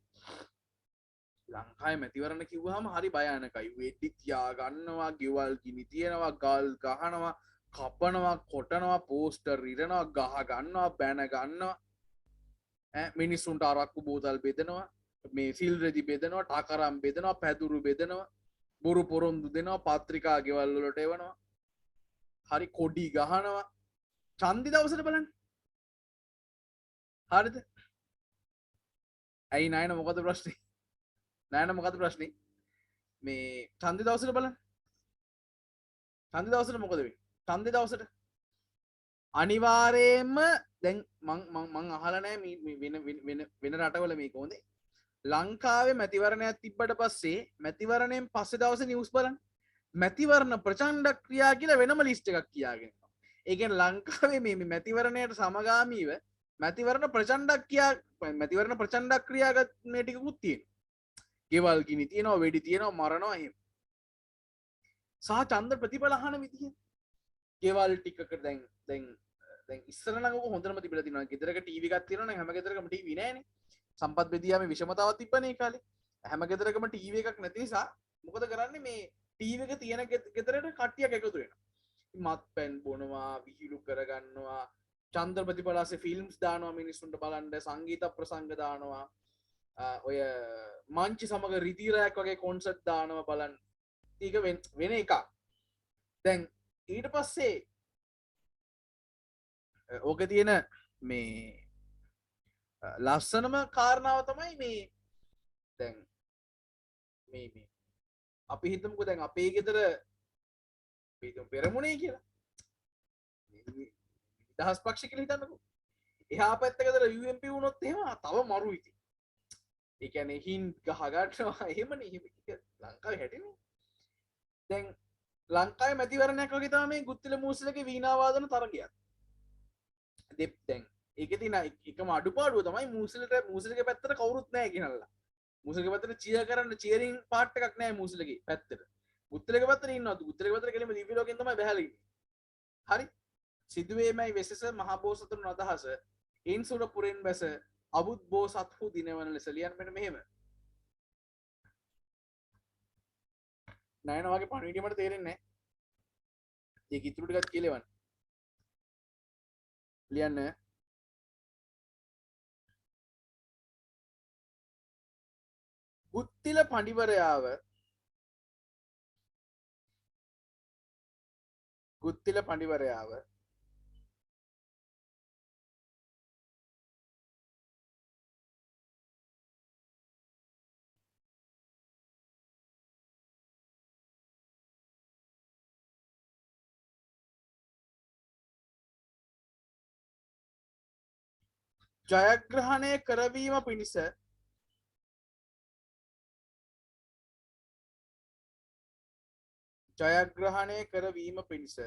ලංකාවේ මැතිවරණ කිව්වහම හරි භයානකයි. වෙඩි තියා ගන්නවා, ගෙවල් ගිනි තියනවා, ගල් ගහනවා, කපනවා, කොටනවා, පෝස්ටර් ඉරනවා, ගහ ගන්නවා, බැන ගන්නවා. මිනිස්සුන්ට අරක්කු බෝතල් බෙදනවා. මේ සිල් රෙදි බෙදනවා, ටකරම් බෙදනවා, පැදුරු බෙදනවා, බොරු පොරොන්දු දෙනවා, පත්‍රිකා ගෙවල් වලට එවනවා. හරි කොඩි ගහනවා. චන්දි දවසට බලන්න. හරිද? ඇයි නයන මොකද ප්‍රශ්නේ? නයන මොකද ප්‍රශ්නේ? මේ චන්දි දවසට බලන්න. චන්දි දවසට මොකද වෙන්නේ? චන්දි දවසට අනිවාර්යයෙන්ම දැන් මං අහලා නැහැ වෙන රටවල මේක හොඳේ. ලංකාවේ මැතිවරණයක් තිබ්බට පස්සේ මැතිවරණයෙන් පස්සේ දවසේ නිවුස් බලන්න. මැතිවරණ ප්‍රචණ්ඩ ක්‍රියා කියලා වෙනම ලිස්ට් එකක් කියාගෙන ඉන්නවා. ඒ කියන්නේ ලංකාවේ මේ මැතිවරණයට සමගාමීව මැතිවරණ ප්‍රචණ්ඩ ක්‍රියාගත් මේ ටිකකුත් තියෙනවා. ගෙවල් ගිනි තියෙනවා, වෙඩි තියෙනවා, මරනවා එහෙම. සහ ඡන්ද ප්‍රතිඵල අහන විදිය. ගෙවල් ටිකක දැන් ඉස්සර නම් ඔක හොඳටම තිබිලා තියෙනවා. ගෙදරක ටීවී එකක් තියෙනවා නම් හැම ගෙදරකම ටීවී නෑනේ. සම්පත් බෙදියාමේ විෂමතාවක් තිබ්බනේ ඒ කාලේ. හැම ගෙදරකම ටීවී එකක් නැති නිසා මොකද කරන්නේ මේ ටීවී එක තියෙන ගෙදරට කට්ටියක් එකතු වෙනවා. මත්පැන් බොනවා, විහිළු කරගන්නවා, ඡන්ද ප්‍රතිඵලාසේ ෆිල්ම්ස් දානවා මිනිස්සුන්ට බලන්න, සංගීත ප්‍රසංග දානවා. ඔය මංචි සමග රිදීරයක් වගේ කොන්සර්ට් දානවා බලන්න. ඒක වෙන එකක්. දැන් ඊට පස්සේ ඕක තියෙන මේ ලස්සනම කාරණාව තමයි මේ දැන් මේ අපි හිතමුකෝ දැන් අපේ ගෙදර පෙරමුණේ කියලා දහස් පක්ෂ කියලා හිතන්නකෝ. එහා පැත්ත ගෙදර UMP වුණොත් එහෙම තව මරු ඉතින්. ඒ කියන්නේ හින් ගහ ගන්නවා එහෙමනේ එහෙම ලංකාවේ හැටෙන්නේ. දැන් ලංකාවේ මැතිවරණයක් වගේ තමයි මේ ගුත්තිල මූසලගේ වීණා වාදන තරගයක්. දැන් ඒක තියෙන එකම අඩුපාඩුව තමයි මූසලගේ පැත්තට කවුරුත් නැහැ කියනල්ලා. මූසලගේ පැත්තට චියර් කරන්න චියරින් පාර්ට් එකක් නැහැ මූසලගේ පැත්තට. ගුත්තිලගේ පැත්තට ඉන්නවා. ගුත්තිලගේ පැත්තට කෙලින්ම දිව්‍ය ලෝකෙන් තමයි බහැලා ඉන්නේ. හරි? සිදුවේමයි වෙසස මහ බෝසතුන් අදහස ඉන්සුර පුරෙන් බැස අබුත් බෝසත්හු දිනවන ලෙස ලියන්න මෙන්න මෙහෙම. නයන වගේ පණිවිඩය මට තේරෙන්නේ නැහැ. ඒක ඉතුරු ටිකත් කියලවන්න. ලියන්න ගුත්තිල පඬිවරයාව ගුත්තිල පඬිවරයාව ජයග්‍රහණය කරවීම පිණිස ජයග්‍රහණය කරවීම පිණිස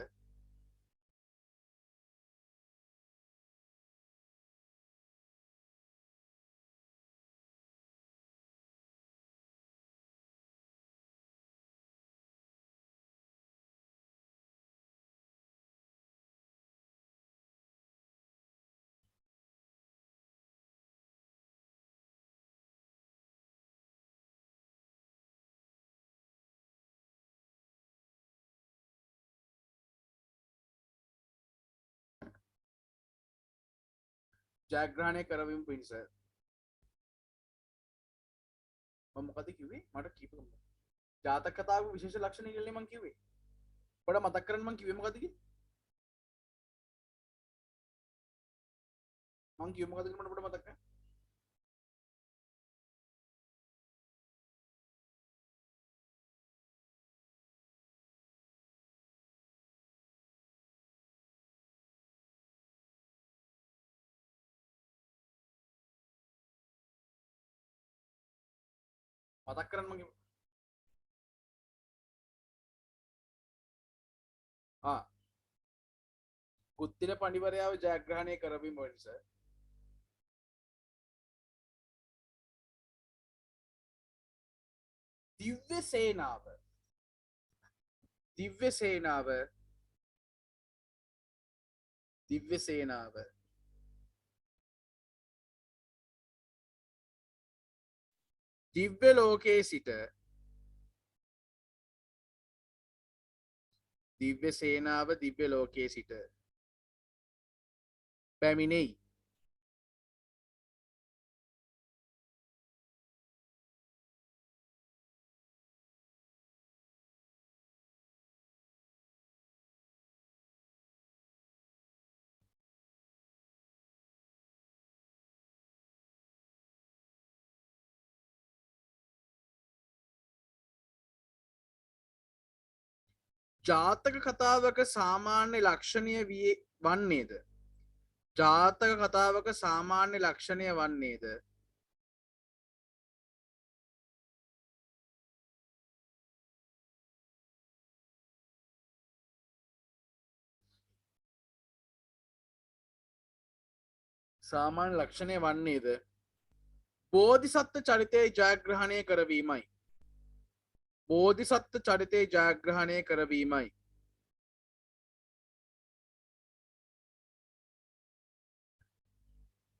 ජයග්‍රහණය කරවීම පිණිස මම මොකද කිව්වේ මට කීප ජාතක කතාවක විශේෂ ලක්ෂණ කියලා මම කිව්වේ ඔයාලා මතක් කරන්න මම කිව්වේ මොකද කියලා මම කිව්වේ මොකද කියලා මට මතක් නැහැ මතක් කරන්න මම කිව්වේ ගුත්තිල පඬිවරයාව ජයග්‍රහණය කරවීම පිණිස දිව්‍ය සේනාව දිව්‍ය සේනාව දිව්‍ය සේනාව දිව්‍ය ලෝකයේ සිට දිව්‍ය සේනාව දිව්‍ය ලෝකයේ සිට පැමිණෙයි ජාතක කතාවක සාමාන්‍ය ලක්ෂණය වන්නේද ජාතක කතාවක සාමාන්‍ය ලක්ෂණය වන්නේද සාමාන්‍ය ලක්ෂණය වන්නේද බෝධිසත්ව චරිතයේ ජයග්‍රහණය කරවීමයි බෝධිසත්ව චරිතයේ ජයග්‍රහණය කරවීමයි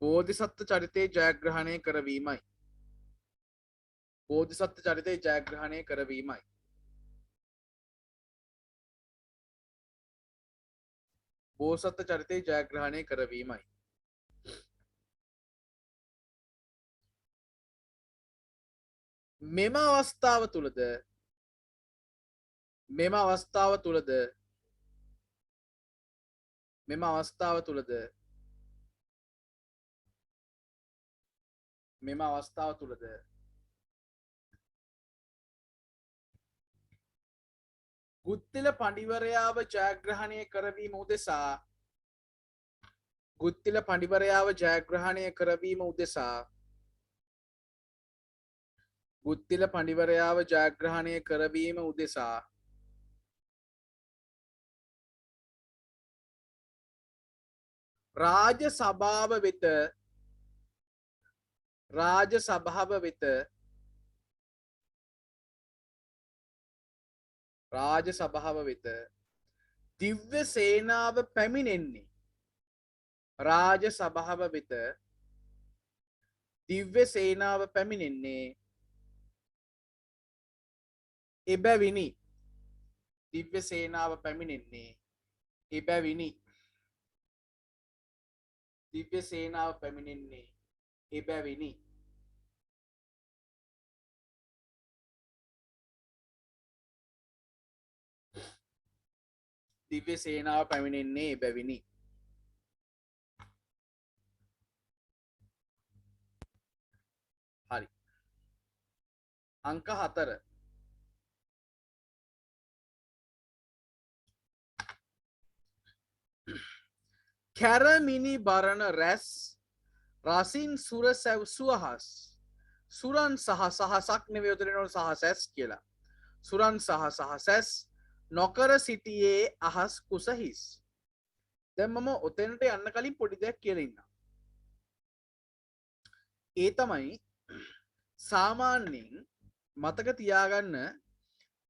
බෝධිසත්ව චරිතයේ ජයග්‍රහණය කරවීමයි බෝධිසත්ව චරිතයේ ජයග්‍රහණය කරවීමයි බෝසත්ව චරිතයේ ජයග්‍රහණය කරවීමයි මෙම අවස්ථාව තුළද මෙම අවස්ථාව තුළද මෙම අවස්ථාව තුළද මෙම අවස්ථාව තුළද ගුත්තිල පඬිවරයාව ජයග්‍රහණය කරවීම උදෙසා ගුත්තිල පඬිවරයාව ජයග්‍රහණය කරවීම උදෙසා ගුත්තිල පඬිවරයාව ජයග්‍රහණය කරවීම උදෙසා රාජ සභාව වෙත රාජ සභාව වෙත රාජ සභාව වෙත දිව්‍ය සේනාව පැමිණෙන්නේ රාජ සභාව වෙත දිව්‍ය සේනාව පැමිණෙන්නේ එබැවිනි දිව්‍ය සේනාව පැමිණෙන්නේ එබැවිනි දිව්‍ය සේනාව පැමිණෙන්නේ එබැවිනි දිව්‍ය සේනාව පැමිණෙන්නේ එබැවිනි. හරි. අංක 4. කැරමිනි බරණ රැස් රසින් සුර සැව්සුවහස් සුරන් සහ සහසක් නෙවෙයි උතරිනවල සහසැස් කියලා. සුරන් සහ සහසැස් නොකර සිටියේ අහස් කුස හිස්. දැන් මම ඔතෙන්ට යන්න කලින් පොඩි දෙයක් කියලා ඉන්නම්. ඒ තමයි සාමාන්‍යයෙන් මතක තියාගන්න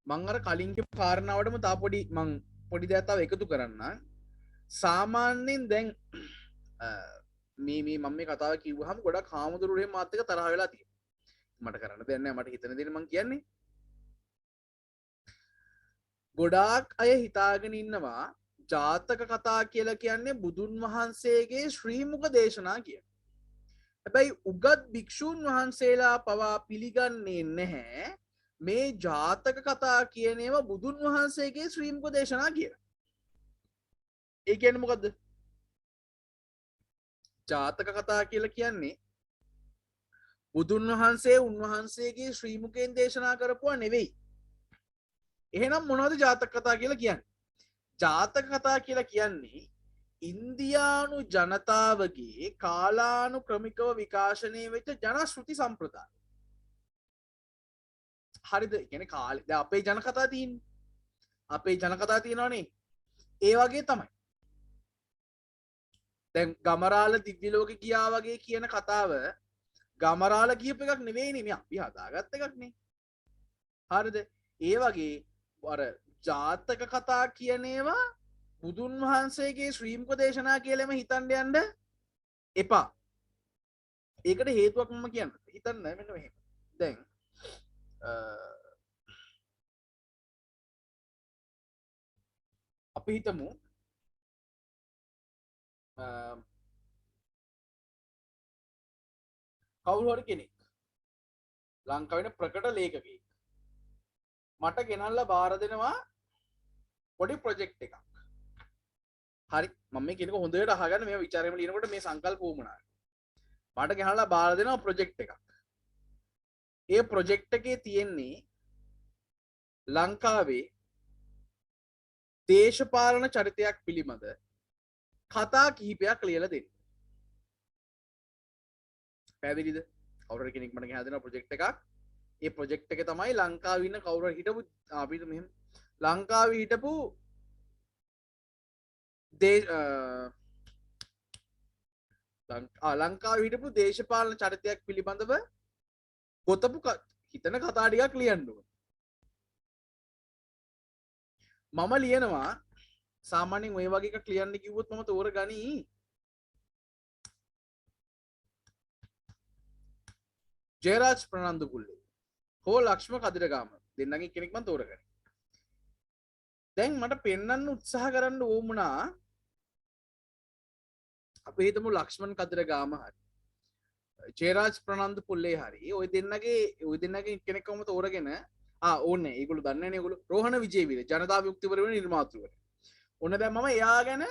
මං අර කලින් කියපු කාරණාවටම තා පොඩි දෙයක් තව එකතු කරන්න. සාමාන්‍යයෙන් දැන් මේ මම මේ කතාව කිව්වහම ගොඩක් හාමුදුරුවෝ මාත් එක්ක තරහ වෙලා තියෙනවා. මට කරන්න දෙයක් නැහැ. මට හිතන දේ මං කියන්නේ. ගොඩාක් අය හිතාගෙන ඉන්නවා ජාතක කතා කියලා කියන්නේ බුදුන් වහන්සේගේ ශ්‍රී මුඛ දේශනා කියලා. හැබැයි උගත් භික්ෂූන් වහන්සේලා පවා පිළිගන්නේ නැහැ මේ ජාතක කතා කියන ඒවා බුදුන් වහන්සේගේ ශ්‍රී මුඛ දේශනා කියලා. ඒ කියන්නේ මොකද්ද? ජාතක කතා කියලා කියන්නේ බුදුන් වහන්සේ උන්වහන්සේගේ ශ්‍රී මුඛයෙන් දේශනා කරපුවා නෙවෙයි. එහෙනම් මොනවද ජාතක කතා කියලා කියන්නේ? ජාතක කතා කියලා කියන්නේ ඉන්දියානු ජනතාවගේ කාලානුක්‍රමිකව විකාශනය වෙච්ච ජනශ්‍රුති සම්ප්‍රදාය. හරිද? කියන්නේ කාලේ දැන් අපේ ජන කතා තියෙන්නේ. අපේ ජන කතා තියෙනවනේ. ඒ වගේ තමයි. දැන් ගමරාල දිව්‍ය ලෝකෙ ගියා වගේ කියන කතාව ගමරාල කියපු එකක් නෙවෙයිනේ මේ අපි හදාගත්ත එකක් නේ. හරිද? ඒ වගේ අර ජාතක කතා කියන ඒවා බුදුන් වහන්සේගේ ශ්‍රී මුඛ දේශනා කියලාම හිතන්න යන්න එපා. ඒකට හේතුවක් මම කියන්න. හිතන්න මෙන්න මෙහෙම. දැන් අපි හිතමු කවුරු හරි කෙනෙක් ලංකාවේ ප්‍රකට ලේඛකයෙක් මට ගෙනල්ලා බාර දෙනවා පොඩි ප්‍රොජෙක්ට් එකක්. හරි මම මේ කියනක හොඳට අහගන්න මේ විචාරෙම ලියනකොට මේ සංකල්ප වුණා. මට ගෙනල්ලා බාර දෙනවා ප්‍රොජෙක්ට් එකක්. ඒ ප්‍රොජෙක්ට් එකේ තියෙන්නේ ලංකාවේ දේශපාලන චරිතයක් පිළිබඳ කතා කිහිපයක් ලියලා දෙන්න. පැහැදිලිද? කවුරු කෙනෙක් මට ගෙනල්ලා දෙනවා ප්‍රොජෙක්ට් එකක්. ඒ ප්‍රොජෙක්ට් එක තමයි ලංකාවේ ඉන්න කවුරු හිටපු අපිට මෙහෙම ලංකාවේ හිටපු ලංකාවේ හිටපු දේශපාලන චරිතයක් පිළිබඳව ගොතපු හිතන කතා ටිකක් ලියන්න ඕන. මම ලියනවා සාමාන්‍යයෙන් ඔය වගේ එකක් ලියන්න කිව්වොත් මම තෝරගනි ජයරාජ් ප්‍රනන්දු පුල්ලේ හෝ ලක්ෂ්ම කදිරගාම දෙන්නගෙන් කෙනෙක් මම තෝරගනි. දැන් මට පෙන්වන්න උත්සාහ කරන්න ඕමුණා අපි හිතමු ලක්ෂ්මන් කදිරගාම හරි ජයරාජ් ප්‍රනන්දු පුල්ලේ හරි ඔය දෙන්නගෙන් කෙනෙක්වම තෝරගෙන ඕනේ ඒගොල්ලෝ දන්නේ නැහැ ඒගොල්ලෝ රෝහණ විජේවීර ජනතා විමුක්තිපරිවර්තන නිර්මාතෘවරයා. ඔන්න දැන් මම එයා ගැන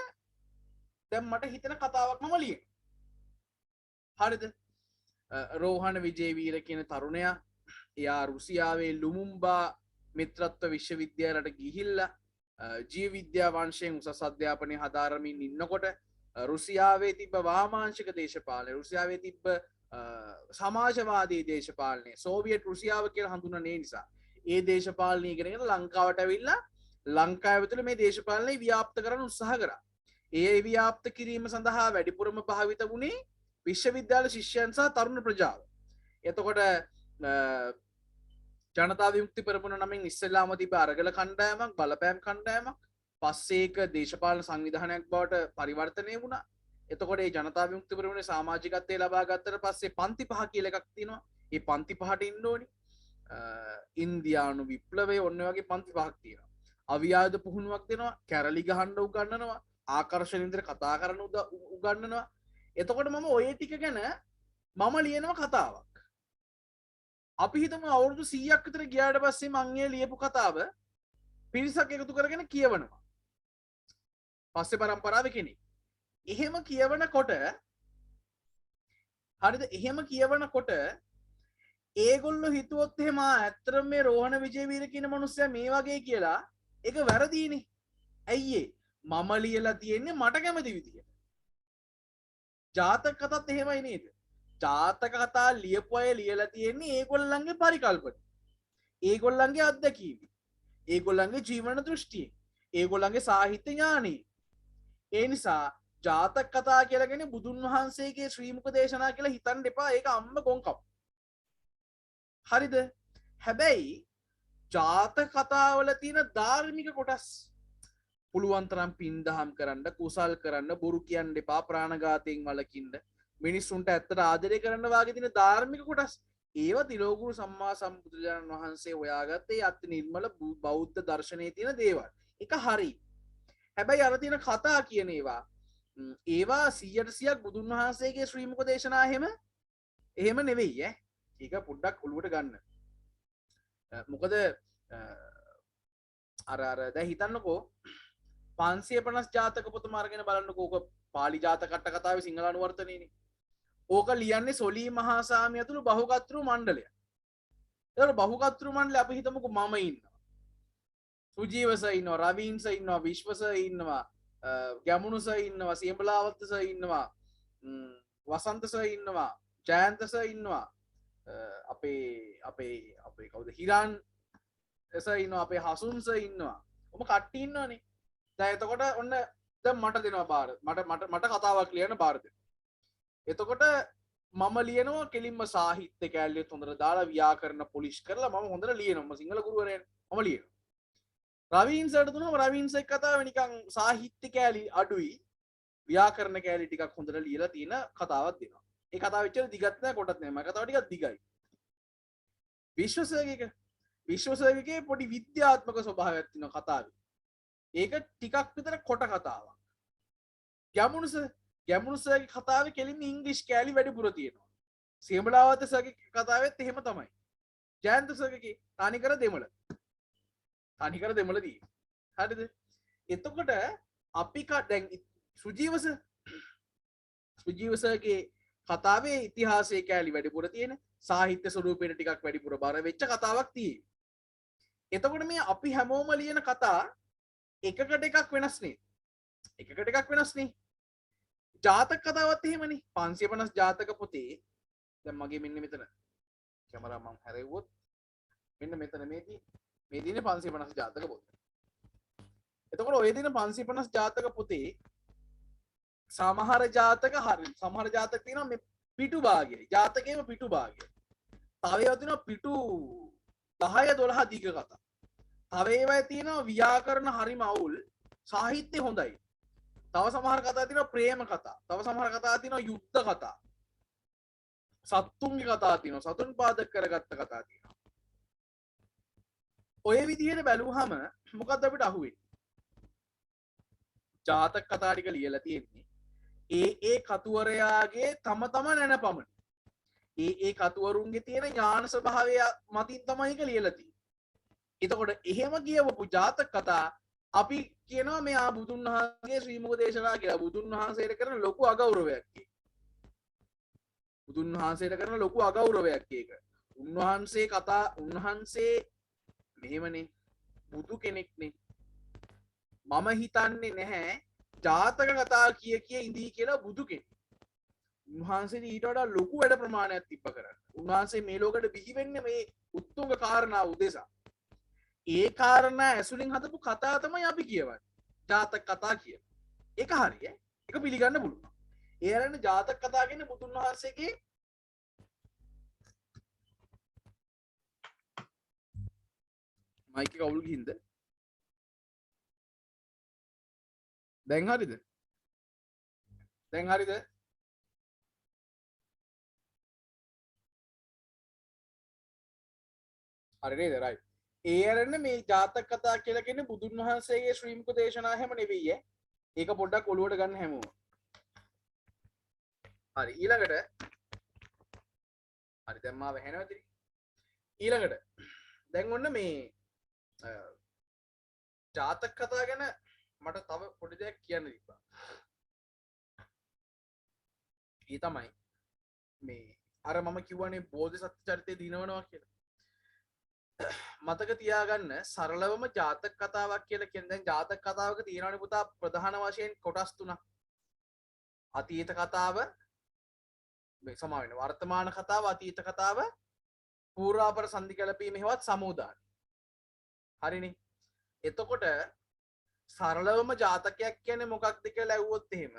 දැන් මට හිතෙන කතාවක් මම ලියනවා. හරිද? රෝහණ විජේවීර කියන තරුණයා එයා රුසියාවේ ලුමුම්බා මිත්‍රත්ව විශ්වවිද්‍යාලයට ගිහිල්ලා ජීව විද්‍යා වංශයෙන් උසස් අධ්‍යාපනය හදාරමින් ඉන්නකොට රුසියාවේ තිබ්බ වාමාංශික දේශපාලනය රුසියාවේ තිබ්බ සමාජවාදී දේශපාලනය සෝවියට් රුසියාව කියලා හඳුන්වන්නේ නිසා ඒ දේශපාලනය ඉගෙනගෙන ලංකාවට ඇවිල්ලා ලංකාව තුළ මේ දේශපාලනය ව්‍යාප්ත කරන්න උත්සාහ කරා. ඒ ව්‍යාප්ත කිරීම සඳහා වැඩිපුරම භාවිත වුණේ විශ්වවිද්‍යාල ශිෂ්‍යයන් සහ තරුණ ප්‍රජාව. එතකොට ජනතා විමුක්ති පෙරමුණ නමින් ඉස්සෙල්ලාම තිබ්බ අරගල කණ්ඩායමක් බලපෑම් කණ්ඩායමක් පස්සේ ඒක දේශපාලන සංවිධානයක් බවට පරිවර්තනය වුණා. එතකොට මේ ජනතා විමුක්ති පෙරමුණේ සමාජිකත්වය ලබා ගත්තට පස්සේ පන්ති පහ කියලා එකක් තියෙනවා. මේ පන්ති පහට ඉන්න ඕනි. ඉන්දියානු විප්ලවයේ ඔන්න වගේ පන්ති පහක් තියෙනවා. අවියාද පුහුණුවක් දෙනවා, කැරලි ගහන්න උගන්වනවා, ආකර්ෂණ විදිහට කතා කරන්න උගන්වනවා. එතකොට මම ඔය ටික ගැන මම ලියනවා කතාවක්. අපි හිතමු අවුරුදු 100ක් විතර ගියාට පස්සේ මම ලියපු කතාව පිරිසක් එකතු කරගෙන කියවනවා. පස්සේ පරම්පරාවේ කෙනෙක්. එහෙම කියවනකොට හරිද? එහෙම කියවනකොට ඒගොල්ලෝ හිතුවොත් එහෙම ඇත්තටම මේ රෝහණ විජේවීර කියන මිනිස්සයා මේ වගේ කියලා ඒක වැරදීනේ. ඇයි ඒ? මම ලියලා තියෙන්නේ මට කැමති විදියට. ජාතක කතාත් එහෙමයි නේද? ජාතක කතා ලියපු අය ලියලා තියෙන්නේ ඒගොල්ලන්ගේ පරිකල්පන. ඒගොල්ලන්ගේ අත්දැකීම. ඒගොල්ලන්ගේ ජීවන දෘෂ්ටිය. ඒගොල්ලන්ගේ සාහිත්‍ය ඥානෙ. ඒ නිසා ජාතක කතා කියලා කියන්නේ බුදුන් වහන්සේගේ ශ්‍රී මුඛ දේශනා කියලා හිතන්න එපා. ඒක අම්ම ගොංකම්. හරිද? හැබැයි ජාතක කතාවල තියෙන ධාර්මික කොටස් පුළුවන් තරම් පින් දහම් කරන්න, කුසල් කරන්න, බොරු කියන්න එපා, ප්‍රාණඝාතයෙන් වළකින්න, මිනිස්සුන්ට ඇත්තට ආදරය කරන්න වාගේ තියෙන ධාර්මික කොටස් ඒවා තිලෝගුරු සම්මා සම්බුදුරජාණන් වහන්සේ හොයාගත්තේ අති නිර්මල බෞද්ධ දර්ශනයේ තියෙන දේවල්. ඒක හරි. හැබැයි අර තියෙන කතා කියන ඒවා 100% බුදුන් වහන්සේගේ ශ්‍රී මුඛ දේශනා එහෙම නෙවෙයි ඈ. ඒක පොඩ්ඩක් ඔලුවට ගන්න. මොකද අර දැන් හිතන්නකෝ 550 ජාතක පොත මාර්ගෙන බලන්නකෝ. ඕක පාලි ජාතක කතාවේ සිංහල අනුවර්තනයේනේ. ඕක ලියන්නේ සොලී මහා සාමි ඇතුළු බහුගතෘ මණ්ඩලය. ඒතර බහුගතෘ මණ්ඩලය අපි හිතමුකෝ මම ඉන්නවා. සුජීව සර් ඉන්නවා, රවීන් සර් ඉන්නවා, විශ්ව සර් ඉන්නවා, ගැමුණු සර් ඉන්නවා, සියඹලාවත්ත සර් ඉන්නවා, වසන්ත සර් ඉන්නවා, ජයන්ත සර් ඉන්නවා, අපේ කවුද හිරන් සර් ඉන්නවා, අපේ හසුන් සර් ඉන්නවා. ඔබ කට්ටිය ඉන්නවනේ. දැන් එතකොට ඔන්න දැන් මට දෙනවා බාර. මට කතාවක් ලියන්න බාර දෙන්න. එතකොට මම ලියනවා කෙලින්ම සාහිත්‍ය කැලේ හොඳට දාලා ව්‍යාකරණ පොලිෂ් කරලා මම හොඳට ලියනවා. මම සිංහල ගුරුවරයෙක් මම ලියනවා. රවීන් සර්ට දුන්නම රවීන් සර් කතාව නිකන් සාහිත්‍ය කැලි අඩුයි. ව්‍යාකරණ කැලි ටිකක් හොඳට ලියලා තියෙන කතාවක් දෙනවා. ඒ කතාව එච්චර දිගත් නෑ කොටත් නෑ. මම කතාව ටිකක් දිගයි. විශ්ව සර්ගේ පොඩි විද්‍යාත්මක ස්වභාවයක් තියෙනවා කතාවේ. ඒක ටිකක් විතර කොට කතාවක්. ගැමුණු සර්ගේ කතාවේ කෙලින්ම ඉංග්‍රීසි කැලි වැඩිපුර තියෙනවා. සියඹලාවත සර්ගේ කතාවෙත් එහෙම තමයි. ජයන්ත සර්ගේ තනිකර දෙමළ. තනිකර දෙමළ දී. හරිද? එතකොට අපි දැන් සුජීව සර්ගේ කතාවේ ඉතිහාසයේ කැලි වැඩිපුර තියෙන, සාහිත්‍ය ස්වරූපයෙන් ටිකක් වැඩිපුර බර වෙච්ච කතාවක් තියෙන්නේ. එතකොට මේ අපි හැමෝම ලියන කතා එකකට එකක් වෙනස් නේ. එකකට එකක් වෙනස් නේ. ජාතක කතාවත් එහෙමනේ. 550 ජාතක පොතේ දැන් මගේ මෙන්න මෙතන කැමරා මම හැරෙව්වොත් මෙන්න මෙතන මේ දිනේ 550 ජාතක පොත. එතකොට ඔය දින 550 ජාතක පොතේ සමහර ජාතක හරි. සමහර ජාතක තියෙනවා මේ පිටු භාගය. ජාතකයේම පිටු භාගය. තව ඒවා තියෙනවා පිටු 10 12 දිග කතා. තව ඒවා තියෙනවා ව්‍යාකරණ හරිම අවුල්. සාහිත්‍ය හොඳයි. තව සමහර කතා තියෙනවා ප්‍රේම කතා. තව සමහර කතා තියෙනවා යුද්ධ කතා. සත්තුන්ගේ කතා තියෙනවා. සතුන් පාදක කරගත්ත කතා තියෙනවා. ඔය විදිහට බැලුවහම මොකක්ද අපිට අහුවෙන්නේ? ජාතක කතා ටික ලියලා තියෙන්නේ ඒ කතුවරයාගේ තම නැනපමණ. ඒ කතුවරුන්ගේ තියෙන ඥාන ස්වභාවය මතින් තමයි ඒක ලියලා තියෙන්නේ. එතකොට එහෙම කියවපු ජාතක කතා අපි කියනවා මෙයා බුදුන් වහන්සේගේ ශ්‍රී මුඛ දේශනා කියලා. බුදුන් වහන්සේට කරන ලොකු අගෞරවයක් ඒක. බුදුන් වහන්සේට කරන ලොකු අගෞරවයක් ඒක. උන්වහන්සේ මෙහෙමනේ බුදු කෙනෙක්නේ. මම හිතන්නේ නැහැ ජාතක කතා කිය ඉඳී කියලා බුදු කෙනෙක්. උන්වහන්සේට ඊට වඩා ලොකු වැඩ ප්‍රමාණයක් තිබ්බ කරන්න. උන්වහන්සේ මේ ලෝකෙට බිහි වෙන්නේ මේ උත්තුංග කාරණා උදෙසා. ඒ කාරණා ඇසුරින් හදපු කතා තමයි අපි කියවන්නේ. ජාතක කතා කියන. ඒක හරි ඈ. ඒක පිළිගන්න පුළුවන්. ඒ අරන්නේ ජාතක කතා කියන්නේ බුදුන් වහන්සේගේ මයික් එක අවුල් ගිහින්ද? දැන් හරිද? හරි නේද? රයිට්. ඒ අරන්නේ මේ ජාතක කතා කියලා කියන්නේ බුදුන් වහන්සේගේ ශ්‍රී මුඛ දේශනා හැම නෙවෙයි ඈ. ඒක පොඩ්ඩක් ඔලුවට ගන්න හැමෝම. හරි ඊළඟට හරි දැන් මාව ඇහෙනවද? ඊළඟට දැන් ඔන්න මේ ජාතක කතා ගැන මට තව පොඩි දෙයක් කියන්න තිබ්බා. ඒ තමයි මේ අර මම කිව්වනේ බෝධිසත්ව චරිතය දිනවනවා කියලා. මතක තියාගන්න සරලවම ජාතක කතාවක් කියලා කියන දැන් ජාතක කතාවක තියෙනවනේ පුතා ප්‍රධාන වශයෙන් කොටස් තුනක්. අතීත කතාව මේ සමා වෙන වර්තමාන කතාව අතීත කතාව පූර්වාපර සංදි කැලපීම හේවත් සමුදාන. හරිනේ. එතකොට සරලවම ජාතකයක් කියන්නේ මොකක්ද කියලා ඇහුවොත් එහෙම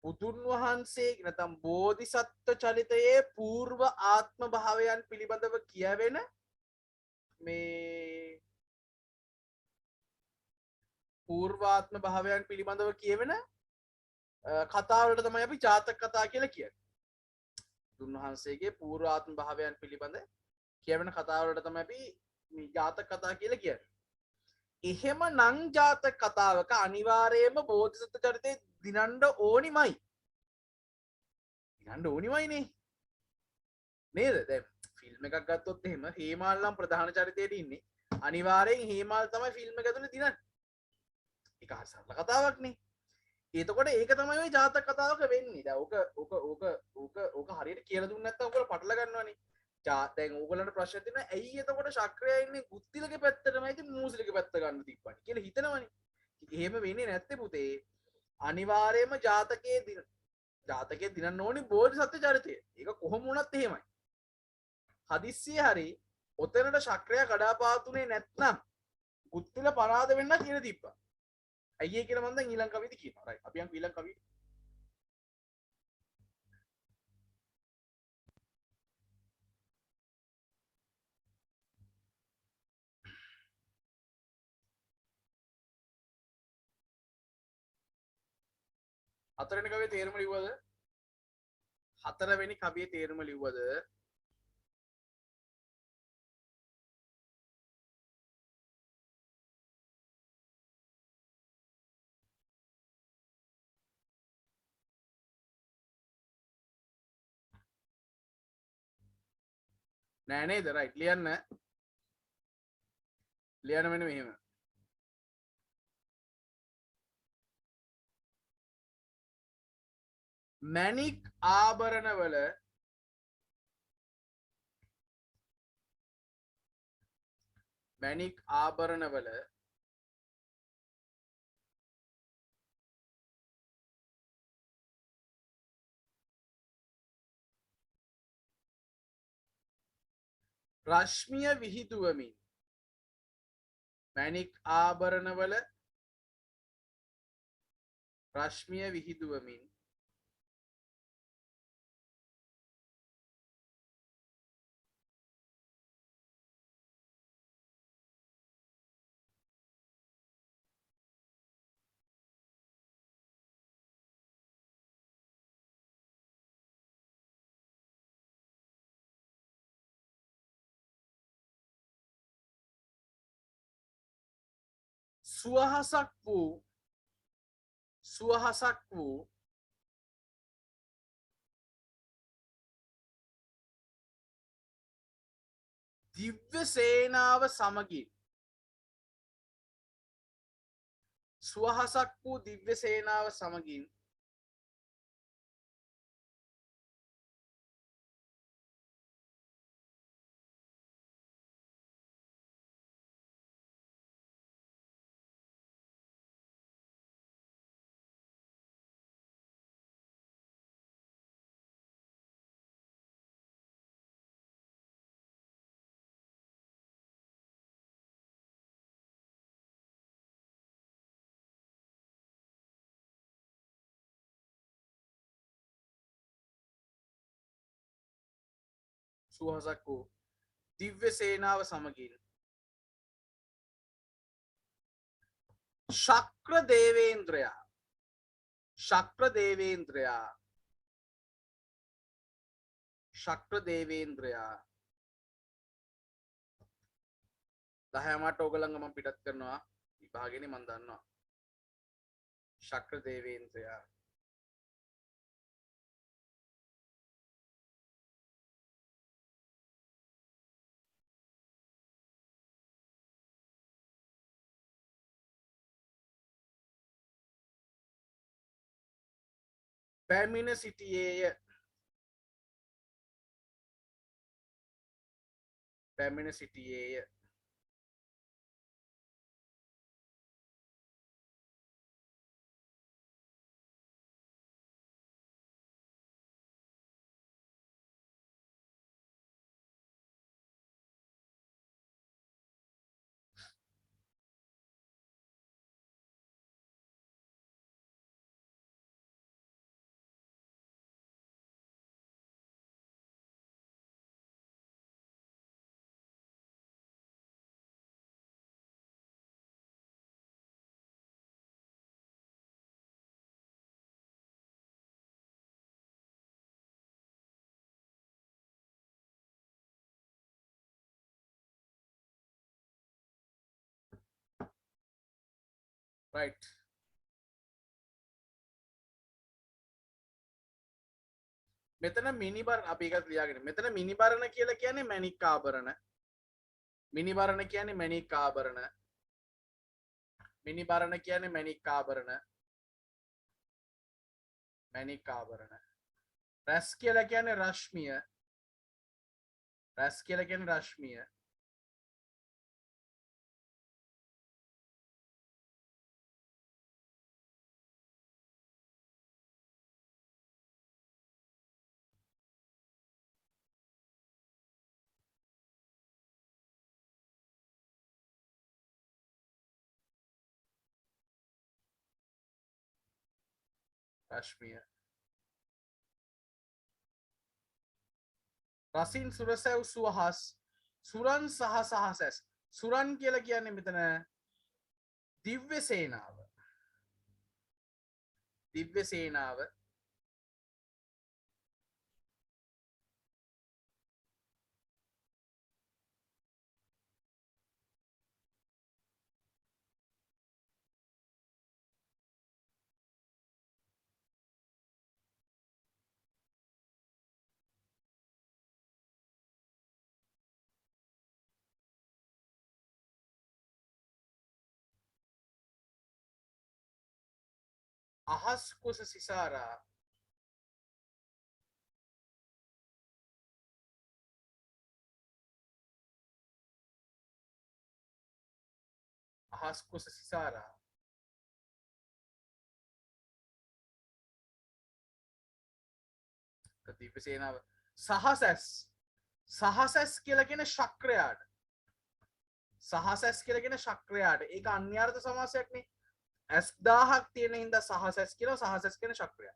බුදුන් වහන්සේ නැත්නම් බෝධිසත්ව චරිතයේ పూర్ව ආත්ම භාවයන් පිළිබඳව කියවෙන මේ పూర్වාත්ම භාවයන් පිළිබඳව කියවෙන කතාවලට තමයි අපි ජාතක කතා කියලා කියන්නේ. බුදුන් වහන්සේගේ పూర్වාත්ම භාවයන් පිළිබඳ කියවෙන කතාවලට තමයි අපි මේ ජාතක කතා කියලා කියන්නේ. එහෙම නම් ජාතක කතාවක අනිවාර්යයෙන්ම බෝධිසත්ව චරිතේ දිනන්න ඕනිමයි. දිනන්න ඕනිමයිනේ. නේද? දැන් ෆිල්ම් එකක් ගත්තොත් එහෙම හේමාල් නම් ප්‍රධාන චරිතයට ඉන්නේ. අනිවාර්යෙන් හේමාල් තමයි ෆිල්ම් එක ඇතුලේ දිනන්නේ. ඒක හරි සරල කතාවක්නේ. එතකොට ඒක තමයි ওই ජාතක කතාවක වෙන්නේ. දැන් ඕක හරියට කියලා දුන්නේ නැත්නම් ඔයගොල්ලෝ පටල ගන්නවනේ. දැන් ඕගොල්ලන්ට ප්‍රශ්න තියෙනවා ඇයි එතකොට ශක්‍රයා ඉන්නේ ගුත්තිලගේ පැත්තටමයි ඉතින් මූසිලගේ පැත්ත ගන්න තිබ්බනේ කියලා හිතනවනේ. එහෙම වෙන්නේ නැත්තේ පුතේ. අනිවාර්යයෙන්ම ජාතකයේ දිනන්න ඕනේ බෝධිසත්ව චරිතය. ඒක කොහොම වුණත් එහෙමයි. හදිස්සියේ හරි ඔතනට ශක්‍රයා කඩාපාතුනේ නැත්නම් ගුත්තිල පරාද වෙන්න කියලා තිබ්බා. ඇයි ඒ කියලා මම දැන් ඊළඟ කවියේදී කියනවා. රයිට්. අපි යන් ඊළඟ කවියට. හතරවෙනි කවියේ තේරුම ලිව්වද? හතරවෙනි කවියේ තේරුම ලිව්වද? නෑ නේද? රයිට්. ලියන්න මෙන්න මෙහෙම. මැණික් ආභරණවල රශ්මිය විහිදුවමින් මැණික් ආභරණවල රශ්මිය විහිදුවමින් සුවහසක් වූ දිව්‍ය සේනාව සමගින් ශක්‍ර දේවේන්ද්‍රයා 10 මට ඕගලංග මම පිටත් කරනවා විභාගෙනේ මම දන්නවා ශක්‍ර දේවේන්ද්‍රයා පැමිණ සිටියේය. පැමිණ සිටියේය. right. මෙතන මිනිබර අපි එකත් ලියාගෙන මෙතන මිනිබරණ කියලා කියන්නේ මැණික් ආභරණ. මිනිබරණ කියන්නේ මැණික් ආභරණ. මිනිබරණ කියන්නේ මැණික් ආභරණ. මැණික් ආභරණ. රැස් කියලා කියන්නේ රශ්මිය. රැස් කියලා කියන්නේ රශ්මිය. රශ්මිය. රසින් සුරසැව් සුවහස් සුරන් සහ සහසැස්. සුරන් කියලා කියන්නේ මෙතන දිව්‍ය සේනාව. දිව්‍ය සේනාව. අහස් කුස සිසාරා. අහස් කුස සිසාරා. දිව්‍ය සේනාව. සහසැස්. සහසැස් කියලා කියන ශක්‍රයාට. සහසැස් කියලා කියන ශක්‍රයාට. ඒක අන්‍යාර්ථ සමාසයක්නේ. ඇස් 1000ක් තියෙන හින්දා සහසැස් කියලා සහසැස් කියන ශක්‍රය.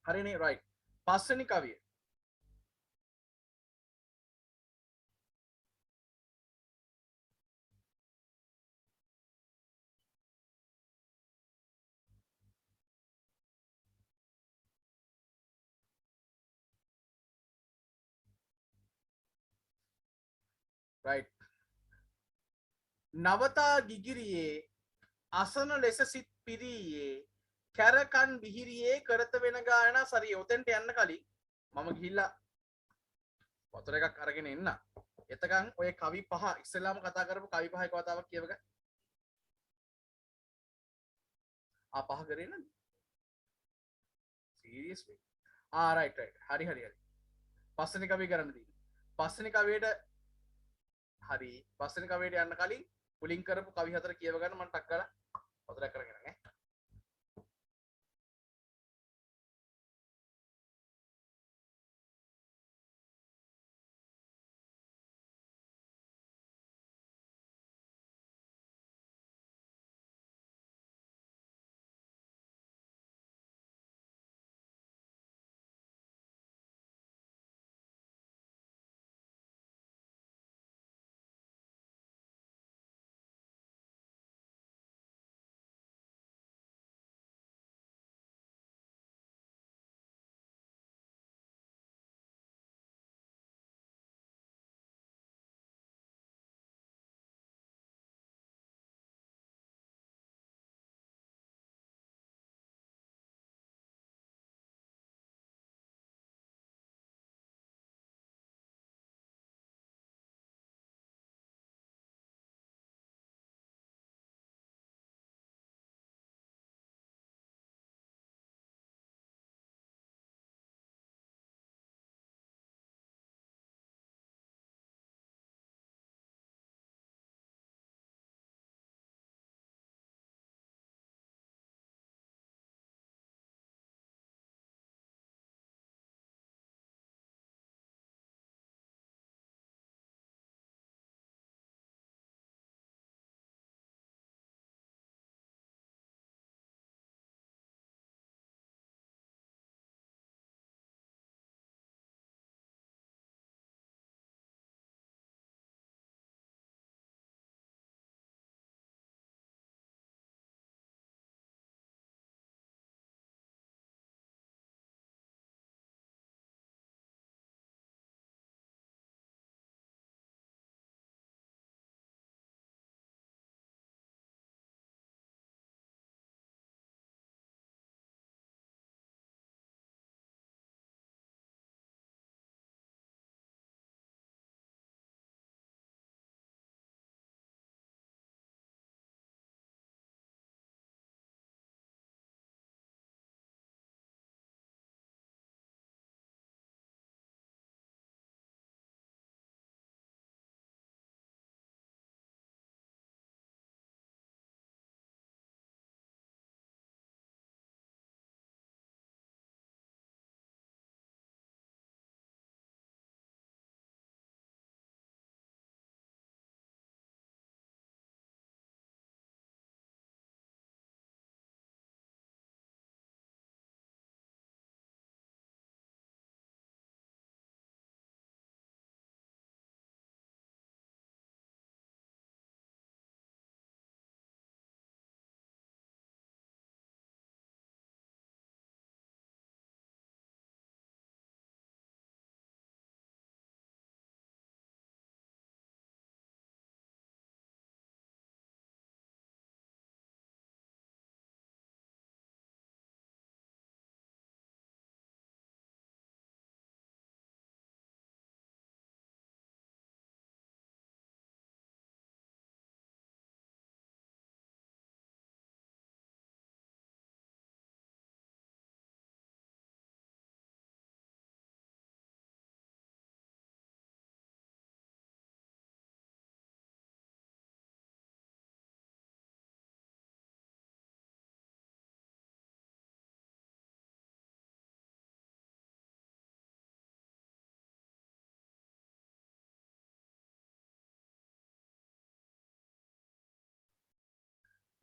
හරිනේ right. පස්වෙනි කවිය. right. නවතා ගිගිරියේ අසන ලෙස සිත් පිරීයේ කැරකන් බිහිරියේ කරත වෙන ගායනා සරිය. ඔතෙන්ට යන්න කලින් මම ගිහිල්ලා වතුර එකක් අරගෙන එන්න. එතකන් ඔය කවි පහ ඉස්සෙල්ලාම කතා කරපු කවි පහ එක වතාවක් කියවගන්න. පහ කරේ නේද? seriously? right right. හරි හරි හරි. පස්වෙනි කවිය කරන්න තියෙන්නේ. පස්වෙනි කවියට හරි පස්වෙනි කවියට යන්න කලින් මුලින් කරපු කවි හතර කියව ගන්න මම ටක් කරලා වතුරක් කරගෙන නේ.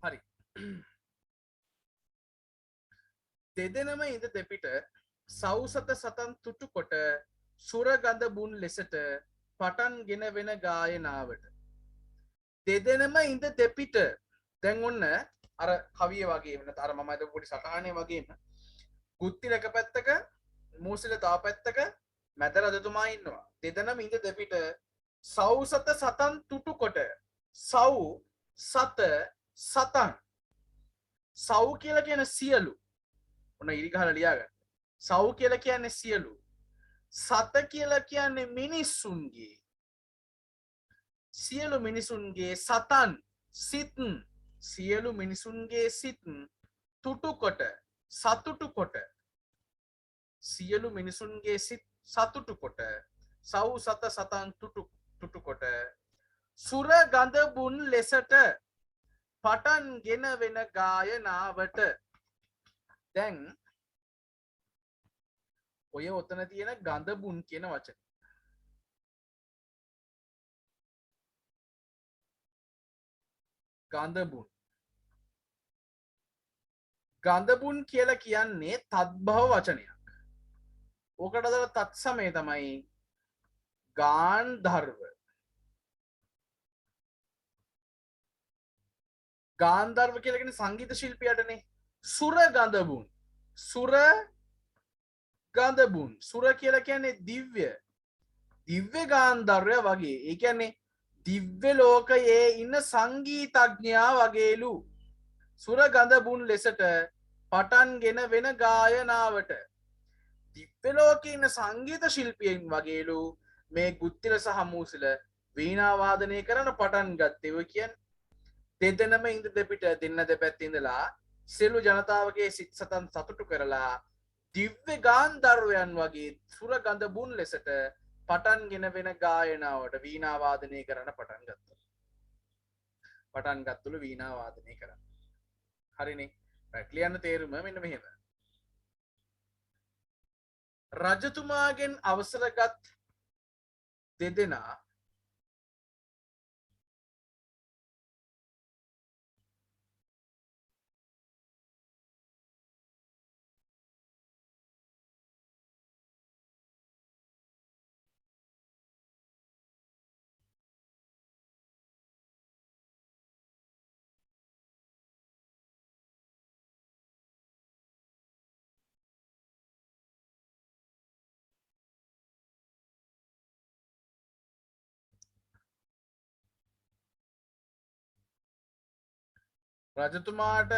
හරි. දෙදෙනම ඉඳ දෙපිට සවුසත සතන් තුටු කොට සුරගඳ බුන් ලෙසට පටන් ගෙන වෙන ගායනාවට. දෙදෙනම ඉඳ දෙපිට දැන් ඔන්න අර කවිය වගේ වෙන අර මම අද පොඩි සටහනේ වගේම ගුත්තිල එක පැත්තක මූසිල තව පැත්තක මැද රජතුමා ඉන්නවා. දෙදෙනම ඉඳ දෙපිට සවුසත සතන් තුටු කොට සව් සත සතන් සව් කියලා කියන සියලු ඔන්න ඉරිගහල ලියාගන්න. සව් කියලා කියන්නේ සියලු. සත කියලා කියන්නේ මිනිස්සුන්ගේ. සියලු මිනිසුන්ගේ සතන් සිත්න් සියලු මිනිසුන්ගේ සිත්න් තුටු කොට සතුටු කොට සියලු මිනිසුන්ගේ සිත් සතුටු කොට සව් සත සතන් තුටු කොට සුර ගඳ බුන් ලෙසට පටන් ගෙන වෙන ගායනාවට. දැන් ඔය ඔතන තියෙන ගඳ බුන් කියන වචන ගඳබුන් ගඳබුන් කියලා කියන්නේ තත්භව වචනයක්. ඕකට අදාළ තත්සමය තමයි ගාන්ධර්ව. ගාන්ධර්ව කියලා කියන්නේ සංගීත ශිල්පියාටනේ. සුර ගඳබුන් සුර ගඳබුන් සුර කියලා කියන්නේ දිව්‍ය දිව්‍ය ගාන්ධර්වය වගේ. ඒ කියන්නේ දිව්‍ය ලෝකයේ ඉන්න සංගීතඥයා වගේලු. සුර ගඳබුන් ලෙසට පටන් ගෙන වෙන ගායනාවට. දිව්‍ය ලෝකයේ ඉන්න සංගීත ශිල්පියන් වගේලු මේ ගුත්තිල සහ මූසිල වීණා වාදනය කරන පටන් ගත්තේ. ඔය කියන්නේ දෙදෙනම ඉඳ දෙපිට දෙන්න දෙපැත්තේ ඉඳලා සියලු ජනතාවගේ සිත් සතන් සතුටු කරලා දිව්‍ය ගාන්ධර්වයන් වගේ සුර ගඳබුන් ලෙසට පටන් ගෙන වෙන ගායනාවට වීණා වාදනය කරන්න පටන් ගත්තා. පටන් ගත්තලු වීණා වාදනය කරන්න. හරිනේ. ලියන්න තේරුම මෙන්න මෙහෙම. රජතුමාගෙන් අවසරගත් දෙදෙනා රජතුමාට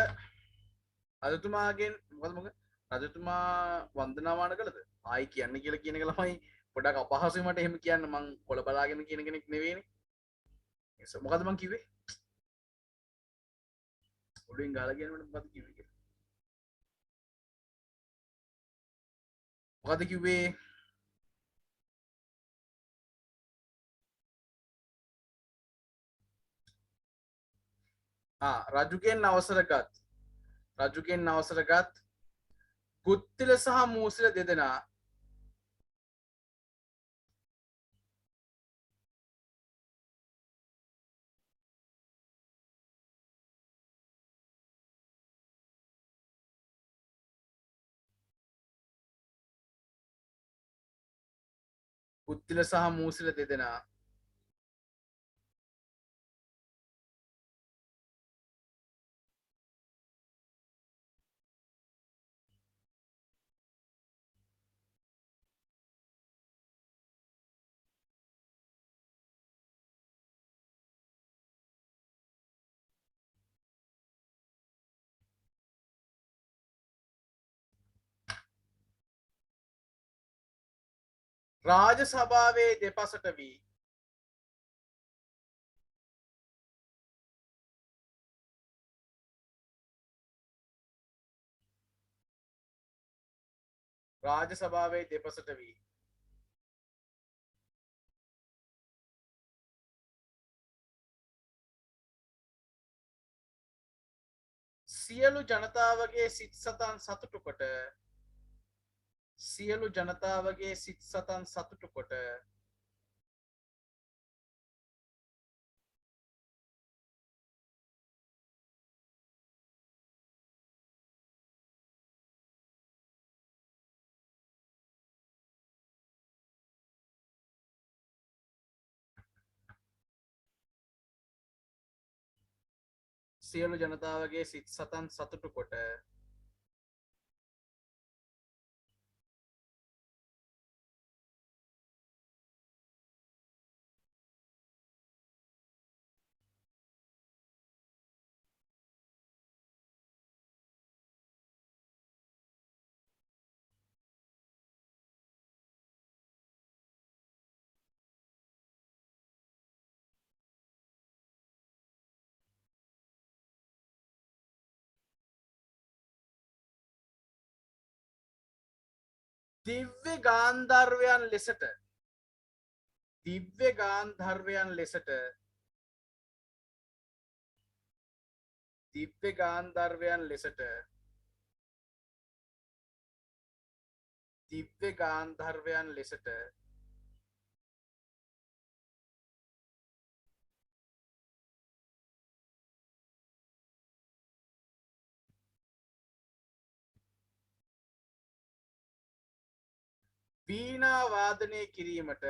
රජතුමාගෙන් මොකද රජතුමා වන්දනාමාන කළද? ආයි කියන්න කියලා කියන එක ළමයි පොඩක් අපහසුයි මට එහෙම කියන්න. මං කොළ බලාගෙන කියන කෙනෙක් නෙවෙයිනේ. ඒක මොකද මං කිව්වේ? ඔළුවෙන් ගාලා කියනකොට මොකද කිව්වේ කියලා. මොකද කිව්වේ? රජුගෙන් අවසරගත් ගුත්තිල සහ මූසිල දෙදෙනා ගුත්තිල සහ මූසිල දෙදෙනා රාජ සභාවේ දෙපසට වී රාජ සභාවේ දෙපසට වී සියලු ජනතාවගේ සිත් සතන් සතුටු කොට සියලු ජනතාවගේ සිත් සතන් සතුටු කොට සියලු ජනතාවගේ සිත් සතන් සතුටු කොට දිව්‍ය ගාන්ධර්වයන් ලෙසට දිව්‍ය ගාන්ධර්වයන් ලෙසට දිව්‍ය ගාන්ධර්වයන් ලෙසට දිව්‍ය ගාන්ධර්වයන් ලෙසට වීණා වාදනය කිරීමට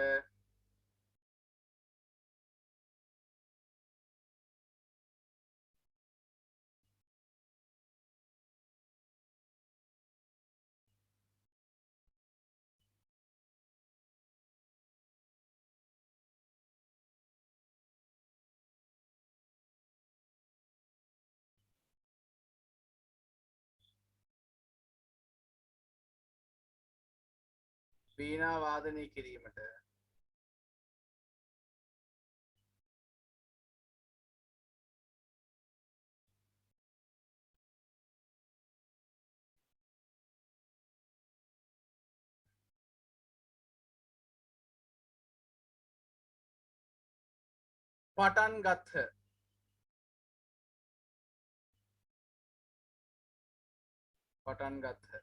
වීණා වාදනය කිරීමට පටන් ගත්හ. පටන් ගත්හ.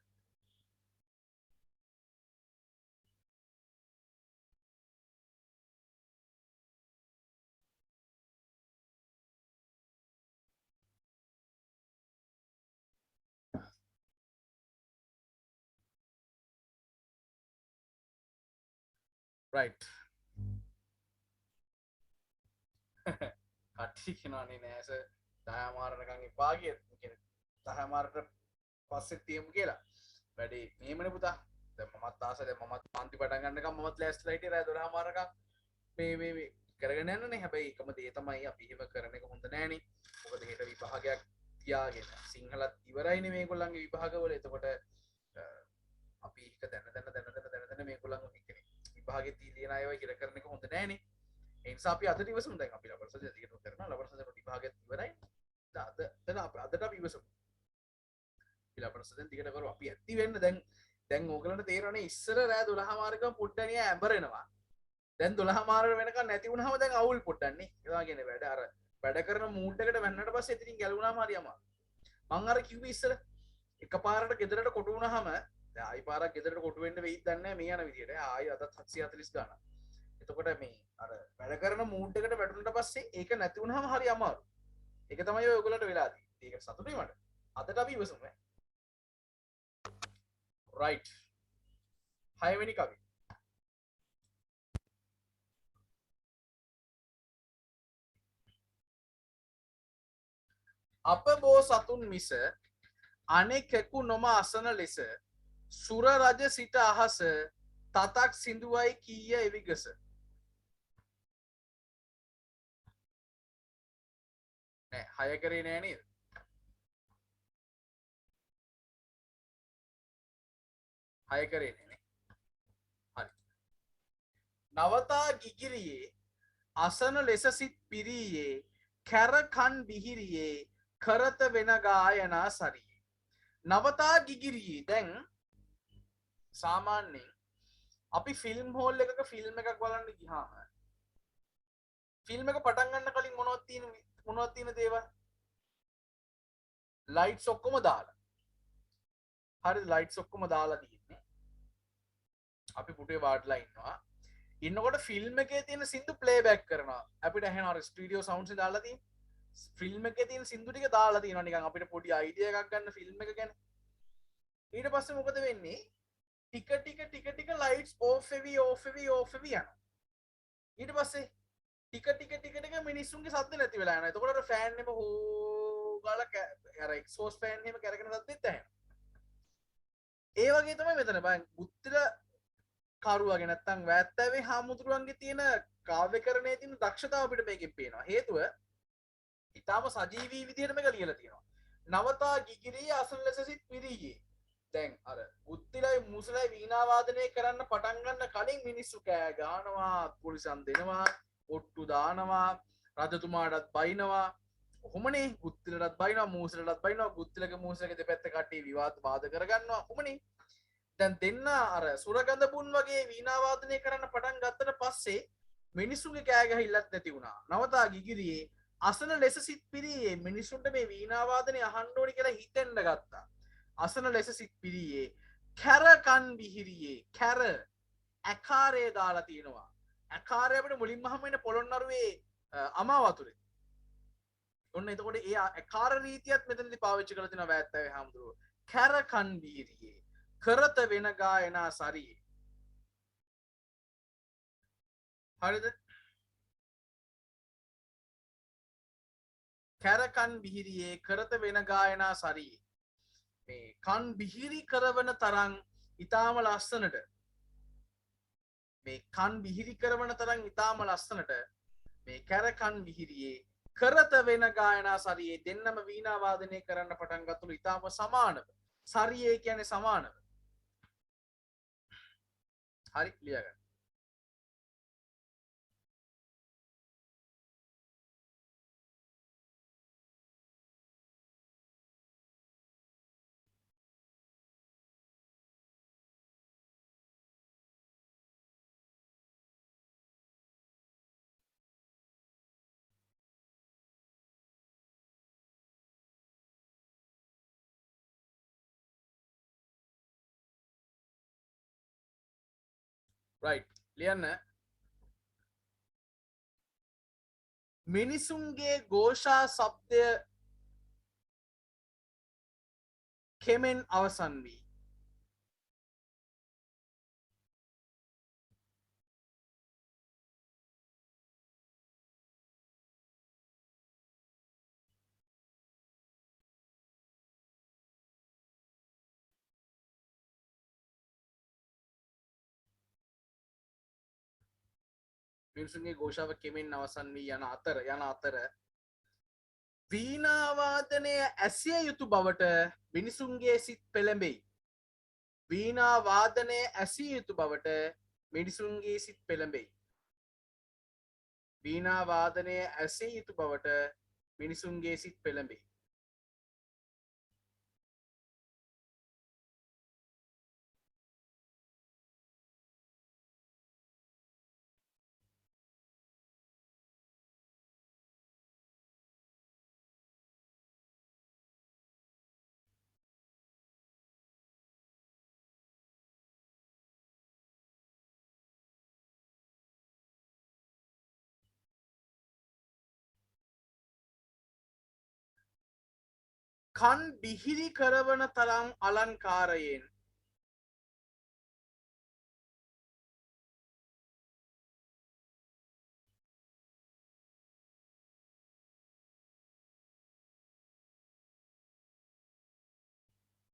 right කට්ටි කෙනනේ නෑස දහමාරණකං එපාගේ දහමාරට පස්සෙ තියමු කියලා වැඩි මේමන පුතා මත් ආසද මත් පන්ති පටගන්නක මත් ලැස් ලයිට රෑ දොරහමාරක මේ කරගනන්නේ හැබැයි එකම දේ තමයි අපිහිම කරන එක හොඳ නෑන මොකද හෙට විභාගයක් තියාගෙන සිංහලත් ඉවරයින මේ කොල්ලන්ගේ විභාගවල එතකොට අපි දැන මේ කොල්ලන් විභාග තිීලියන අයව හිර කරන එක හොඳ නෑනේ එනිසා අපි අද ඉවසමු දැන් අපි ලබරස දිගට කරන ලබරස විභාගය ඉවරයි අදට අපි ඉවසමු ලබරසෙන් දිගට කරු අපි ඇති වෙන්න දැන් ඕගලන්ට තේරෙන්නේ ඉස්සර රෑ 12 මාරක පුට්ටනිය ඇඹරෙනවා දැන් 12 මාර වෙනකන් නැති වුණාම දැන් අවුල් පොට්ටන්නේ ඒවා කියන්නේ වැඩ අර වැඩ කරන මූඩ් එකට වැන්නට පස්සේ ඉතින් ගැලුණාම හරියම මං අර කිව්වේ ඉස්සර එකපාරට ගෙදරට කොටු වුණාම දැන් ආයි පාරක් ගෙදරට කොටු වෙන්න වෙයිද දන්නේ නැහැ මේ යන විදියට ආයි අදත් 740 ගානක් එතකොට මේ අර වැඩ කරන මූඩ් එකට වැටුණට පස්සේ ඒක නැති වුණාම හරි අමාරු. ඒක තමයි ඔය ඔයගලන්ට වෙලා තියෙන්නේ. ඒක සතුටුයි මට. අදට අපි ඉවසමු. right. 6 වෙනි කවි. අප බෝ සතුන් මිස අනෙකෙකු නොම අසන ලෙස සුර රජ සිට අහස තතක් සිඳුවයි කීය එවිගස හය කරේ නෑ නේද? හය කරේ නෑනේ. හරි. නවතා ගිගිරියේ අසන ලෙස සිත් පිරීයේ කැර කන් බිහිරියේ කරත වෙන ගායනා සරියේ. නවතා ගිගිරියේ දැන් සාමාන්‍යයෙන් අපි ෆිල්ම් හෝල් එකක ෆිල්ම් එකක් බලන්න ගියාම ෆිල්ම් එක පටන් ගන්න කලින් මොනවද තියෙන දේවල් ලයිට්ස් ඔක්කොම දාලා හරි ලයිට්ස් ඔක්කොම දාලා තියෙන්නේ අපි පුටේ වාඩිලා ඉන්නකොට ෆිල්ම් එකේ තියෙන සින්දු ප්ලේබැක් කරනවා අපිට ඇහෙනවා ස්ටුඩියෝ සවුන්ඩ්ස් දාලා තියෙන ෆිල්ම් එකේ තියෙන සින්දු ටික දාලා තියෙනවා නිකන් අපිට පොඩි අයිඩියා එකක් ගන්න ෆිල්ම් එක ගැන ඊට පස්සේ මොකද වෙන්නේ ටික ලයිට්ස් ඕෆ් වෙවි යනවා ඊට පස්සේ ටික මිනිස්සුන්ගේ සද්ද නැති වෙලා යනවා එතකොට අර ෆෑන් එක හෝ ගාලා අර එක්සෝස් ෆෑන් එහෙම කරගෙන සද්දෙත් ඇහෙනවා. ඒ වගේ තමයි මෙතන බලන්න බුද්ධිල කරුවගේ නැත්තම් වැත්තෑවේ හාමුදුරුවන්ගේ තියෙන කාව්‍යකරණයේ තියෙන දක්ෂතාව අපිට මේකෙන් පේනවා. හේතුව ඊටාම සජීවී විදියට මේක ලියලා තියෙනවා. නවතා ගිගිරී අසන ලෙස සිත් පිරීයේ. දැන් අර බුද්ධිලයි මුසලයි වීණා වාදනය කරන්න පටන් ගන්න කලින් මිනිස්සු කෑ ගහනවා, කුලිසම් දෙනවා, ඔට්ටු දානවා, රජතුමාටත් බයිනවා. කොහොමනේ බුද්ධිලටත් බයිනවා, මුසලටත් බයිනවා, බුද්ධිලගේ මුසලගේ දෙපැත්ත කට්ටිය විවාද වාද කරගන්නවා. කොහොමනේ දැන් දෙන්න අර සුරගඳපුන් වගේ වීණා වාදනය කරන්න පටන් ගත්තට පස්සේ මිනිස්සුන්ගේ කෑ ගහILLත් නැති වුණා. නවතා ගිගිරියේ අසන ලෙස සිත් පිරීයේ මිනිස්සුන්ට මේ වීණා වාදනය අහන්න ඕනි කියලා හිතෙන්න ගත්තා. අසන ලෙස සිත් පිරීයේ කැරකන් විහිරියේ කැර ඇකාරය දාලා තියෙනවා. ඇකාරය අපිට මුලින්ම හම් වෙන්නේ පොළොන්නරුවේ අමාවතුරේ. ඔන්න එතකොට ඒ ඇකාර රීතියත් මෙතනදී පාවිච්චි කරලා තිනවා වැත්තේ හාමුදුරුවෝ. කැරකන් විහිරියේ කරත වෙන ගායනා සරියේ. හරිද? කැරකන් බිහිරියේ කරත වෙන ගායනා සරියේ. මේ කන් බිහිරි කරවන තරම් ඊටාම ලස්සනට මේ කන් බිහිරි කරවන තරම් ඊටාම ලස්සනට මේ කැරකන් බිහිරියේ කරත වෙන ගායනා සරියේ දෙන්නම වීණා වාදනය කරන්න පටන් ගත්තලු ඊටාම සමානව. සරියේ කියන්නේ සමානව. හරි ලියගන්න. රයිට් ලියන්න. මිනිසුන්ගේ ഘോഷා ශබ්දය කෙමෙන් අවසන් වී මිනිසුන්ගේ ഘോഷාව කෙමෙන් අවසන් වී යන අතර වීණා වාදනය ඇසිය යුතු බවට මිනිසුන්ගේ සිත් පෙළඹෙයි. වීණා වාදනය ඇසිය යුතු බවට මිනිසුන්ගේ සිත් පෙළඹෙයි. වීණා වාදනය ඇසිය යුතු බවට මිනිසුන්ගේ සිත් පෙළඹෙයි. කන් බිහිරි කරවන තරම් අලංකාරයෙන්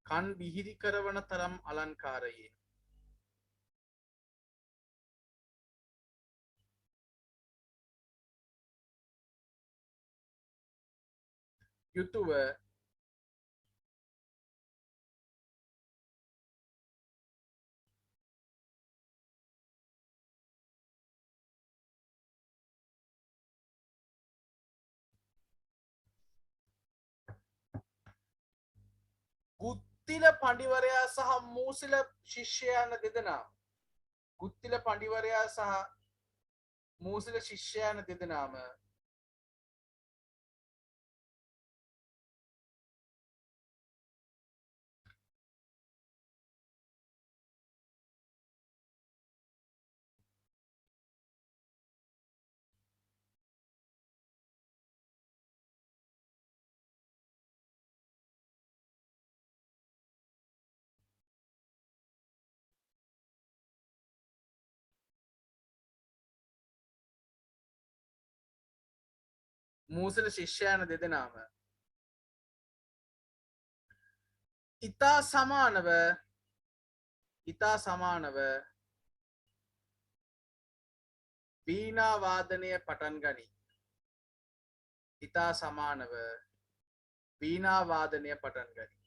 කන් බිහිරි කරවන තරම් අලංකාරයෙන් යුතුව ගුත්තිල පඬිවරයා සහ මූසිල ශිෂ්‍යයන් දෙදෙනා ගුත්තිල පඬිවරයා සහ මූසිල ශිෂ්‍යයන් දෙදෙනාම මූසිල ශිෂ්‍යයන් දෙදෙනාම ඉතා සමානව ඉතා සමානව වීණා වාදනය පටන් ගනී. ඉතා සමානව වීණා වාදනය පටන් ගනී.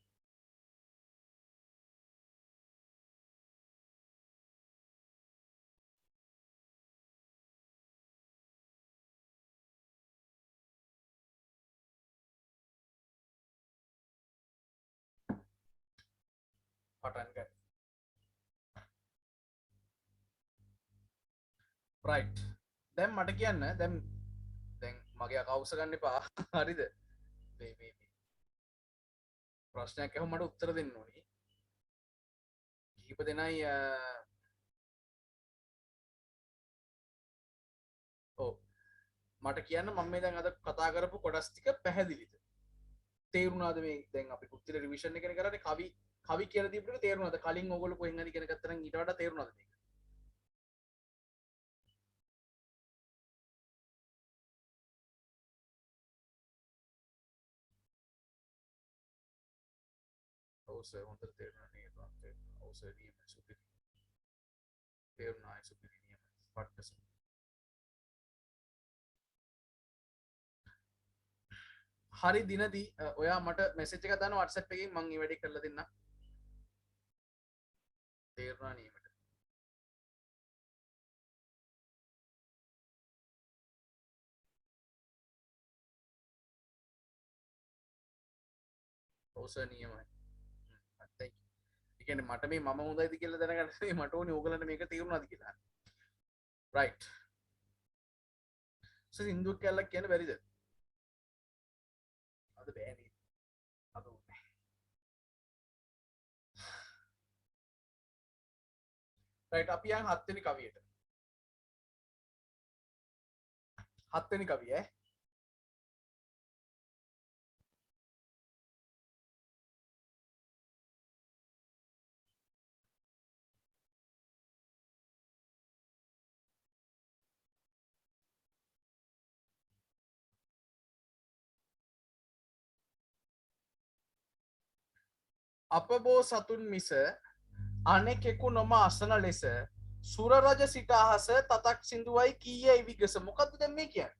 පටන් ගනී. රයිට්. දැන් මට කියන්න දැන් මගේ අකවුස ගන්න එපා. හරිද? මේ ප්‍රශ්නයක් අහුව මට උත්තර දෙන්න ඕනේ. කිහිප දෙනයි ඔව් මට කියන්න මම මේ දැන් අද කතා කරපු කොටස් ටික පැහැදිලිද? තේරුණාද මේ දැන් අපි කුත්තිල රිවිෂන් එකනේ කරන්නේ කවි කියලා දීපු එක තේරුණාද? කලින් ඕගොල්ලෝ කොහෙන් හරි ඉගෙන ගත්තා නම් ඊට වඩා තේරුණාද මේක? ඔව් සර් හොඳට තේරුණා නේද? ඔව් සර් නියම සුපිරි. තේරුණා සුපිරි නියම. පට්ටස. හරි දිනදී ඔයා මට මෙසේජ් එකක් දාන්න WhatsApp එකකින් මම මේ වැඩේ කරලා දෙන්නම්. තේරුණා නියමට. ඔව් සර් නියමයි. Thank you. ඒ කියන්නේ මට මේ මම හොඳයිද කියලා දැනගන්න මට ඕනේ ඕගලන්ට මේක තේරුණාද කියලා. රයිට්. සින්දුවක් කියලා කියන්න බැරිද? අද බෑ නේද? අද උනේ. රයිට් අපි යන් 7 වෙනි කවියට. 7 වෙනි කවිය ඈ. අපබෝ සතුන් මිස අනෙකෙකු නොම අසන ලෙස සුර රජ සිට අහස තතක් සිඳුවයි කීයයි විගස. මොකද්ද දැන් මේ කියන්නේ?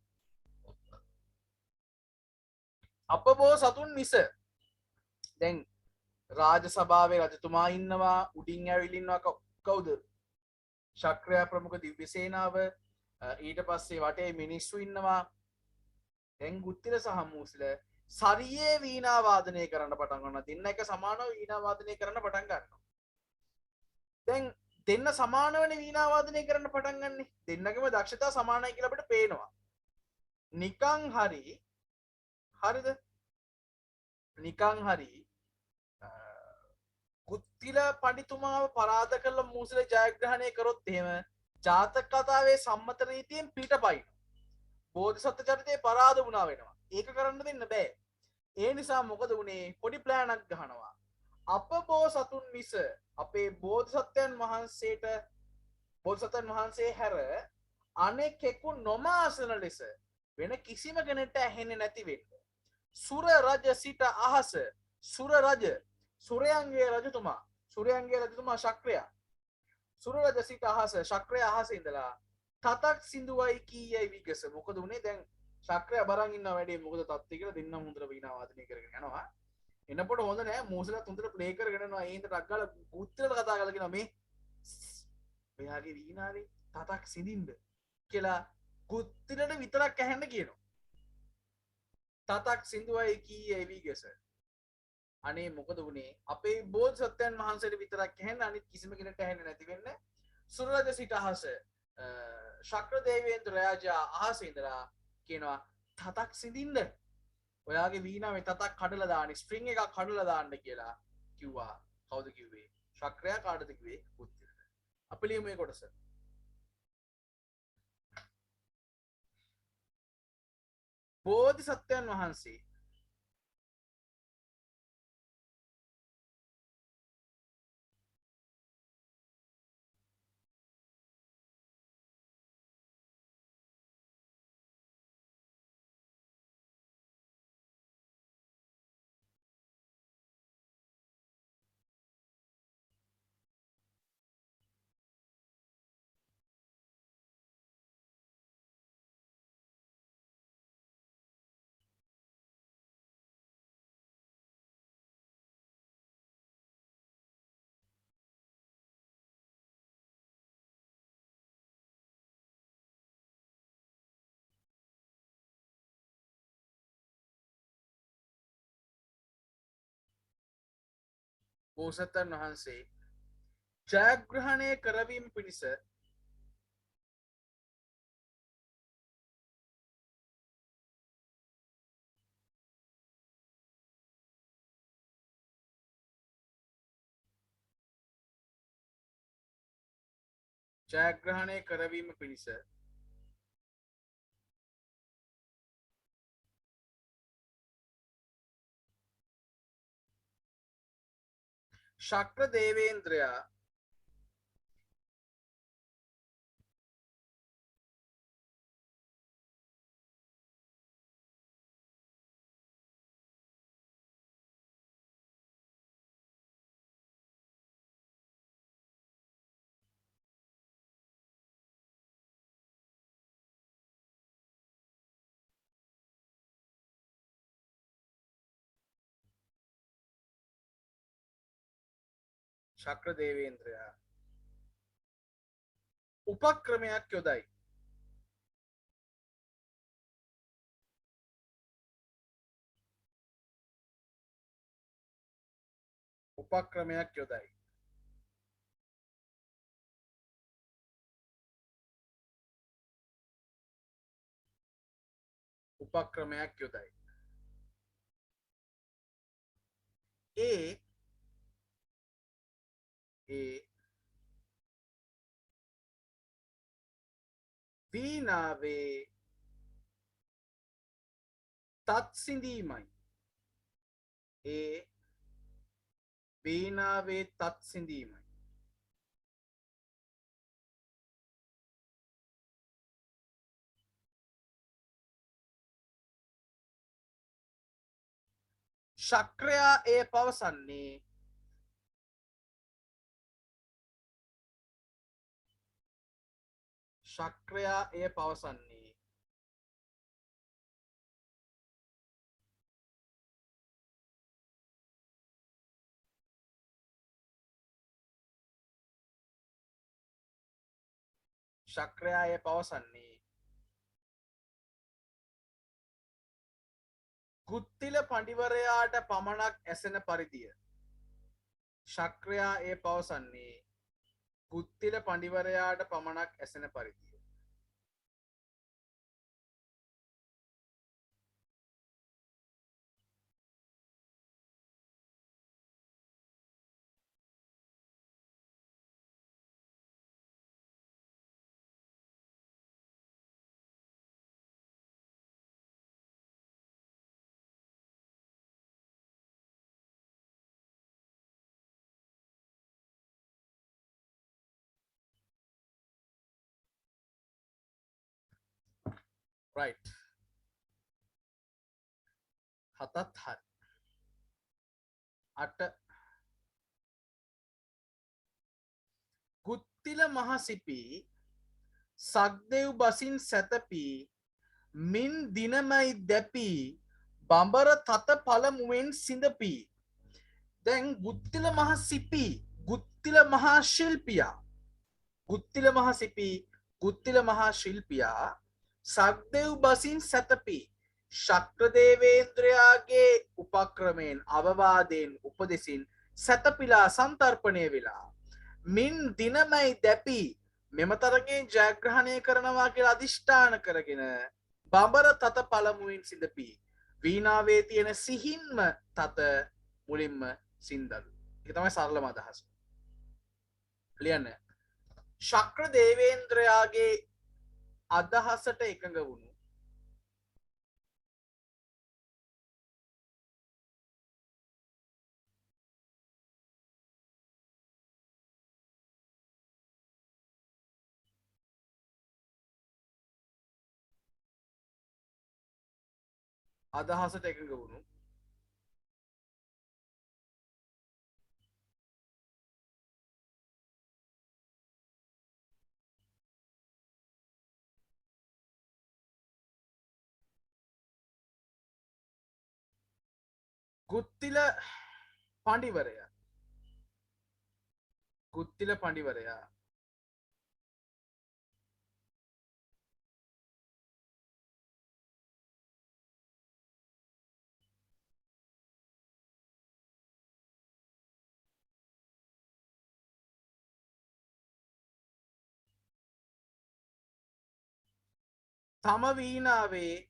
අපබෝ සතුන් මිස දැන් රාජ සභාවේ රජතුමා ඉන්නවා, උඩින් ඇවිල්ලා ඉන්නවා කවුද? ශක්‍රයා ප්‍රමුඛ දිව්‍ය සේනාව, ඊට පස්සේ වටේ මිනිස්සු ඉන්නවා. දැන් ගුත්තිල සහ මූසිල සරියේ වීණා වාදනය කරන්න පටන් ගන්නවා. දෙන්න එක සමානව වීණා වාදනය කරන්න පටන් ගන්නවා. දැන් දෙන්න සමානවනේ වීණා වාදනය කරන්න පටන් ගන්නෙ. දෙන්නගේම දක්ෂතා සමානයි කියලා අපිට පේනවා. නිකං හරි හරිද? නිකං හරි ගුත්තිල පඬිතුමාව පරාද කරලා මූසිල ජයග්‍රහණය කරොත් එහෙම ජාතක කතාවේ සම්මත රීතියෙන් පිටපයින් බෝධිසත්ව චරිතේ පරාද වුණා වෙනවා. ඒක කරන්න දෙන්න බෑ. ඒ නිසා මොකද වුණේ? පොඩි ප්ලෑනක් ගහනවා. අපබෝ සතුන් මිස අපේ බෝධිසත්වයන් වහන්සේ හැර අනෙකෙකු නොමාසන ලෙස වෙන කිසිම කෙනෙක්ට ඇහෙන්නේ නැති වෙන්න. සුර රජ සිට අහස සුර රජ සුරයන්ගේ රජතුමා ශක්‍රයා. සුර රජ සිට අහස ශක්‍රයා අහස ඉඳලා තතක් සිඳුවයි කීයයි විගස. මොකද උනේ දැන් ශක්‍රයා බරන් ඉන්න වැඩේ මොකද තත්ත්වය කියලා දෙන්නම හොඳට වීණා වාදනය කරගෙන යනවා. එනකොට හොඳ නෑ මූසලත් හොඳට ප්ලේ කරගෙන යනවා. ඒ හින්දා ටක් ගාලා ගුත්තිලට කතා කරලා කියනවා මේ මෙයාගේ වීණාවේ තතක් සිඳින්න කියලා ගුත්තිලට විතරක් ඇහෙන්න කියනවා. තතක් සිඳුවයි කීයයි විගස. අනේ මොකද වුණේ? අපේ බෝධිසත්වයන් වහන්සේට විතරක් ඇහෙන්න අනිත් කිසිම කෙනෙක්ට ඇහෙන්නේ නැති වෙන්න සුර රජ සිට අහස ශක්‍ර දේවේන්ද්‍ර රාජා අහස ඉඳලා කියනවා තතක් සිඳින්න. ඔයාගේ වීණාවේ තතක් කඩලා දාන්න, ස්ට්‍රින්ග් එකක් කඩලා දාන්න කියලා කිව්වා. කවුද කිව්වේ? ශක්‍රයා. කාටද කිව්වේ? ගුත්තිලට. අපි ලියමු මේ කොටස. බෝධිසත්වයන් වහන්සේ බෝසතන් වහන්සේ ජයග්‍රහණය කරවීම පිණිස ජයග්‍රහණය කරවීම පිණිස ශක්‍ර දේවේන්ද්‍රයා ශක්‍ර දේවේන්ද්‍රයා උපක්‍රමයක් යොදයි. උපක්‍රමයක් යොදයි. උපක්‍රමයක් යොදයි. ඒ වීණාවේ තත් සිඳීමයි. ඒ වීණාවේ තත් සිඳීමයි. ශක්‍රයා එය පවසන්නේ ශක්‍රයා එය පවසන්නේ ශක්‍රයා එය පවසන්නේ ගුත්තිල පඬිවරයාට පමණක් ඇසෙන පරිදිය. ශක්‍රයා එය පවසන්නේ ගුත්තිල පඬිවරයාට පමණක් ඇසෙන පරිදිය. right. හතත් හරි. අට ගුත්තිල මහසිපි සක්දෙව් බසින් සැතපී මින් දිනමයි දැපී බඹර තත පළමුුවෙන් සිඳපී. දැන් ගුත්තිල මහ සිපි ගුත්තිල මහා ශිල්පියා ගුත්තිල මහ සිපි ගුත්තිල මහා ශිල්පියා සක්දෙව් බසින් සැතපී ශක්‍රදේවේන්ද්‍රයාගේ උපක්‍රමයෙන් අවවාදයෙන් උපදෙසින් සැතපිලා සන්තර්පණය වෙලා මින් දිනමයි දැපී මෙම තරගේ ජයග්‍රහණය කරනවා කියලා අධිෂ්ඨාන කරගෙන බඹර තත පළමුුවෙන් සිඳපී වීණාවේ තියෙන සිහින්ම තත මුලින්ම සින්දලු. ඒක තමයි සරලම අදහස. ලියන්න. ශක්‍ර දේවේන්ද්‍රයාගේ අදහසට එකඟ වුණු අදහසට එකඟ වුණු ගුත්තිල පඬිවරයා ගුත්තිල පඬිවරයා තම වීණාවේ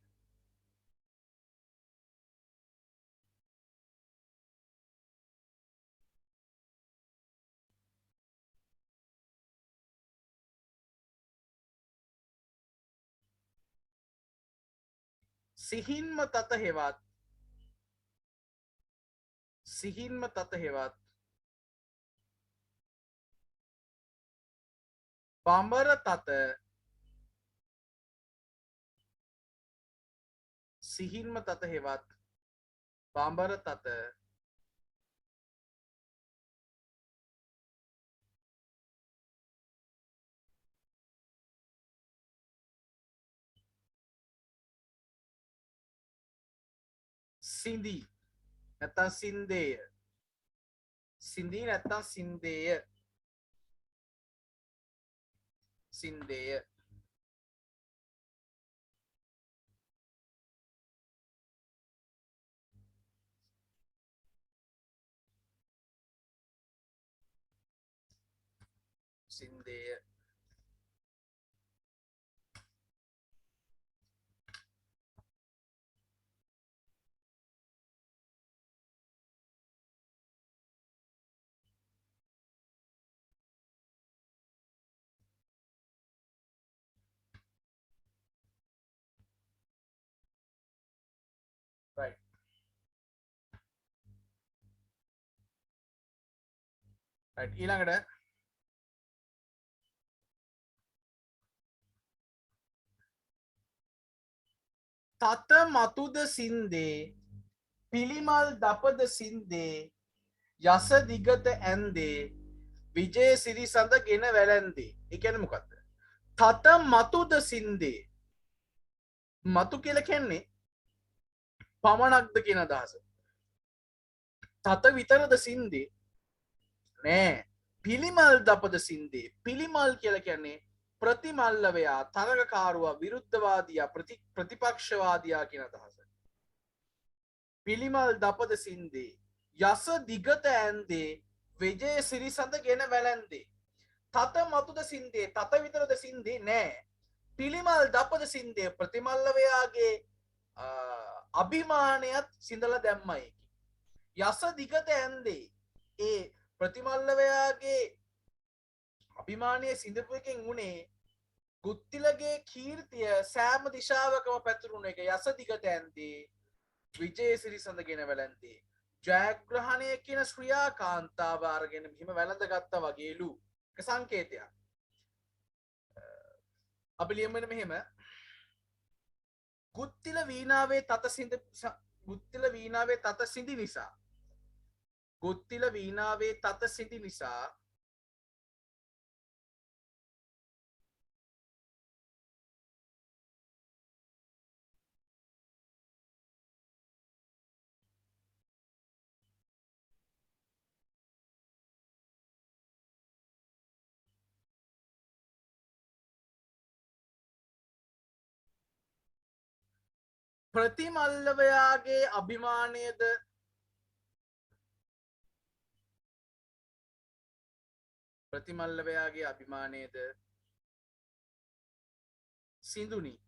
සිහින්ම තත හෙවත් බඹර තත සිහින්ම තත හෙවත් බඹර තත සිඳී නැත්තම් සින්දේය සිඳී නැත්තම් සින්දේය සින්දේය සින්දේය right right ඊළඟට තත මතුද සින්දේ පිළිමල් දපද සින්දේ යස දිගත ඇන්දේ විජය සිරිසඳ ගෙන වැළැන්දේ. ඒ කියන්නේ මොකක්ද? තත මතුද සින්දේ මතු කියලා කියන්නේ පමණක්ද කියන අදහස. තත විතරද සින්දේ නෑ පිළිමල් දපද සින්දේ පිළිමල් කියලා කියන්නේ ප්‍රතිමල්ලවයා තරගකාරුවා විරුද්ධවාදියා ප්‍රතිපක්ෂවාදියා කියන අදහස. පිළිමල් දපද සින්දේ යස දිගත ඇන්දේ විජය සිරිසඳ ගෙන වැළැන්දේ. තත මතුද සින්දේ තත විතරද සින්දේ නෑ පිළිමල් දපද සින්දේ ප්‍රතිමල්ලවයාගේ අභිමානයත් සිඳලා දැම්මයි. යස දිගත ඇන්දේ ඒ ප්‍රතිමල්ලවයාගේ අභිමානය සිඳපු එකෙන් වුණේ ගුත්තිලගේ කීර්තිය සෑම දිශාවකම පැතුරුණ එක යස දිගත ඇන්දේ විජය සිරිසඳ ගෙන වැළැන්දේ. ජයග්‍රහණය කියන ශ්‍රියා කාන්තාව අරගෙන මෙහිම වැළඳ ගත්තා වගේලු. එක සංකේතයක්. අපි ලියමුනේ මෙහෙම ගුත්තිල වීණාවේ තත සිඳි නිසා ගුත්තිල වීණාවේ තත සිඳි නිසා ප්‍රතිමල්ලවයාගේ අභිමානයද ප්‍රතිමල්ලවයාගේ අභිමානයද සිඳුනි.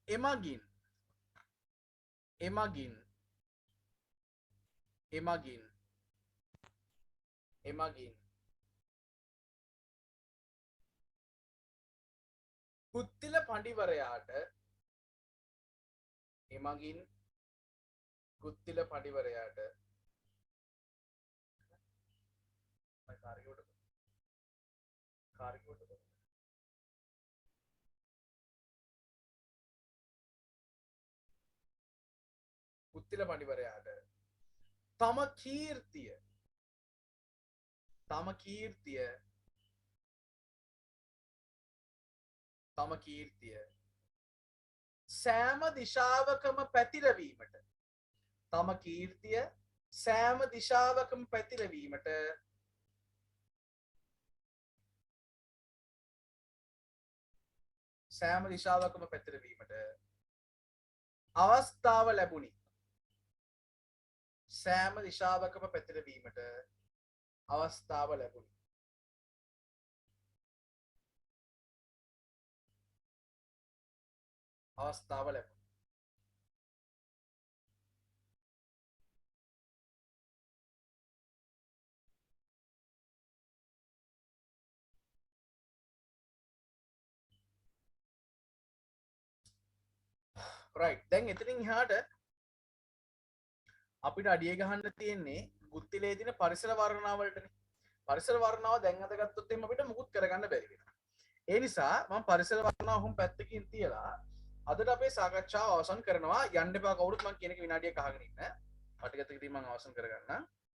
එමගින් එමගින් එමගින් එමගින් ගුත්තිල පඬිවරයාට එමගින් ගුත්තිල පඬිවරයාට ගුත්තිල පඬිවරයාට තම කීර්තිය තම කීර්තිය සෑම දිශාවකම පැතිරවීමට තම කීර්තිය සෑම දිශාවකම පැතිරවීමට සෑම දිශාවකම පැතිරවීමට අවස්ථාව ලැබුණි. සෑම දිශාවකම පැතිරවීමට අවස්ථාව ලැබුණි. අවස්ථාව ලැබුණි. right දැන් එතනින් එහාට අපිට අඩිය ගහන්න තියෙන්නේ ගුත්තිලේ තියෙන පරිසර වර්ණනාවලටනේ. පරිසර වර්ණනාව දැන් අද ගත්තොත් එහෙනම් අපිට මුකුත් කරගන්න බැරි වෙනවා. ඒ නිසා මම පරිසර වර්ණනාව හොම් පැත්තකින් තියලා අදට අපේ සාකච්ඡාව අවසන් කරනවා. යන්න එපා කවුරුත් මම කියන එක විනාඩියක් අහගෙන ඉන්න. පටිගත කිරීම මම අවසන් කරගන්නම්.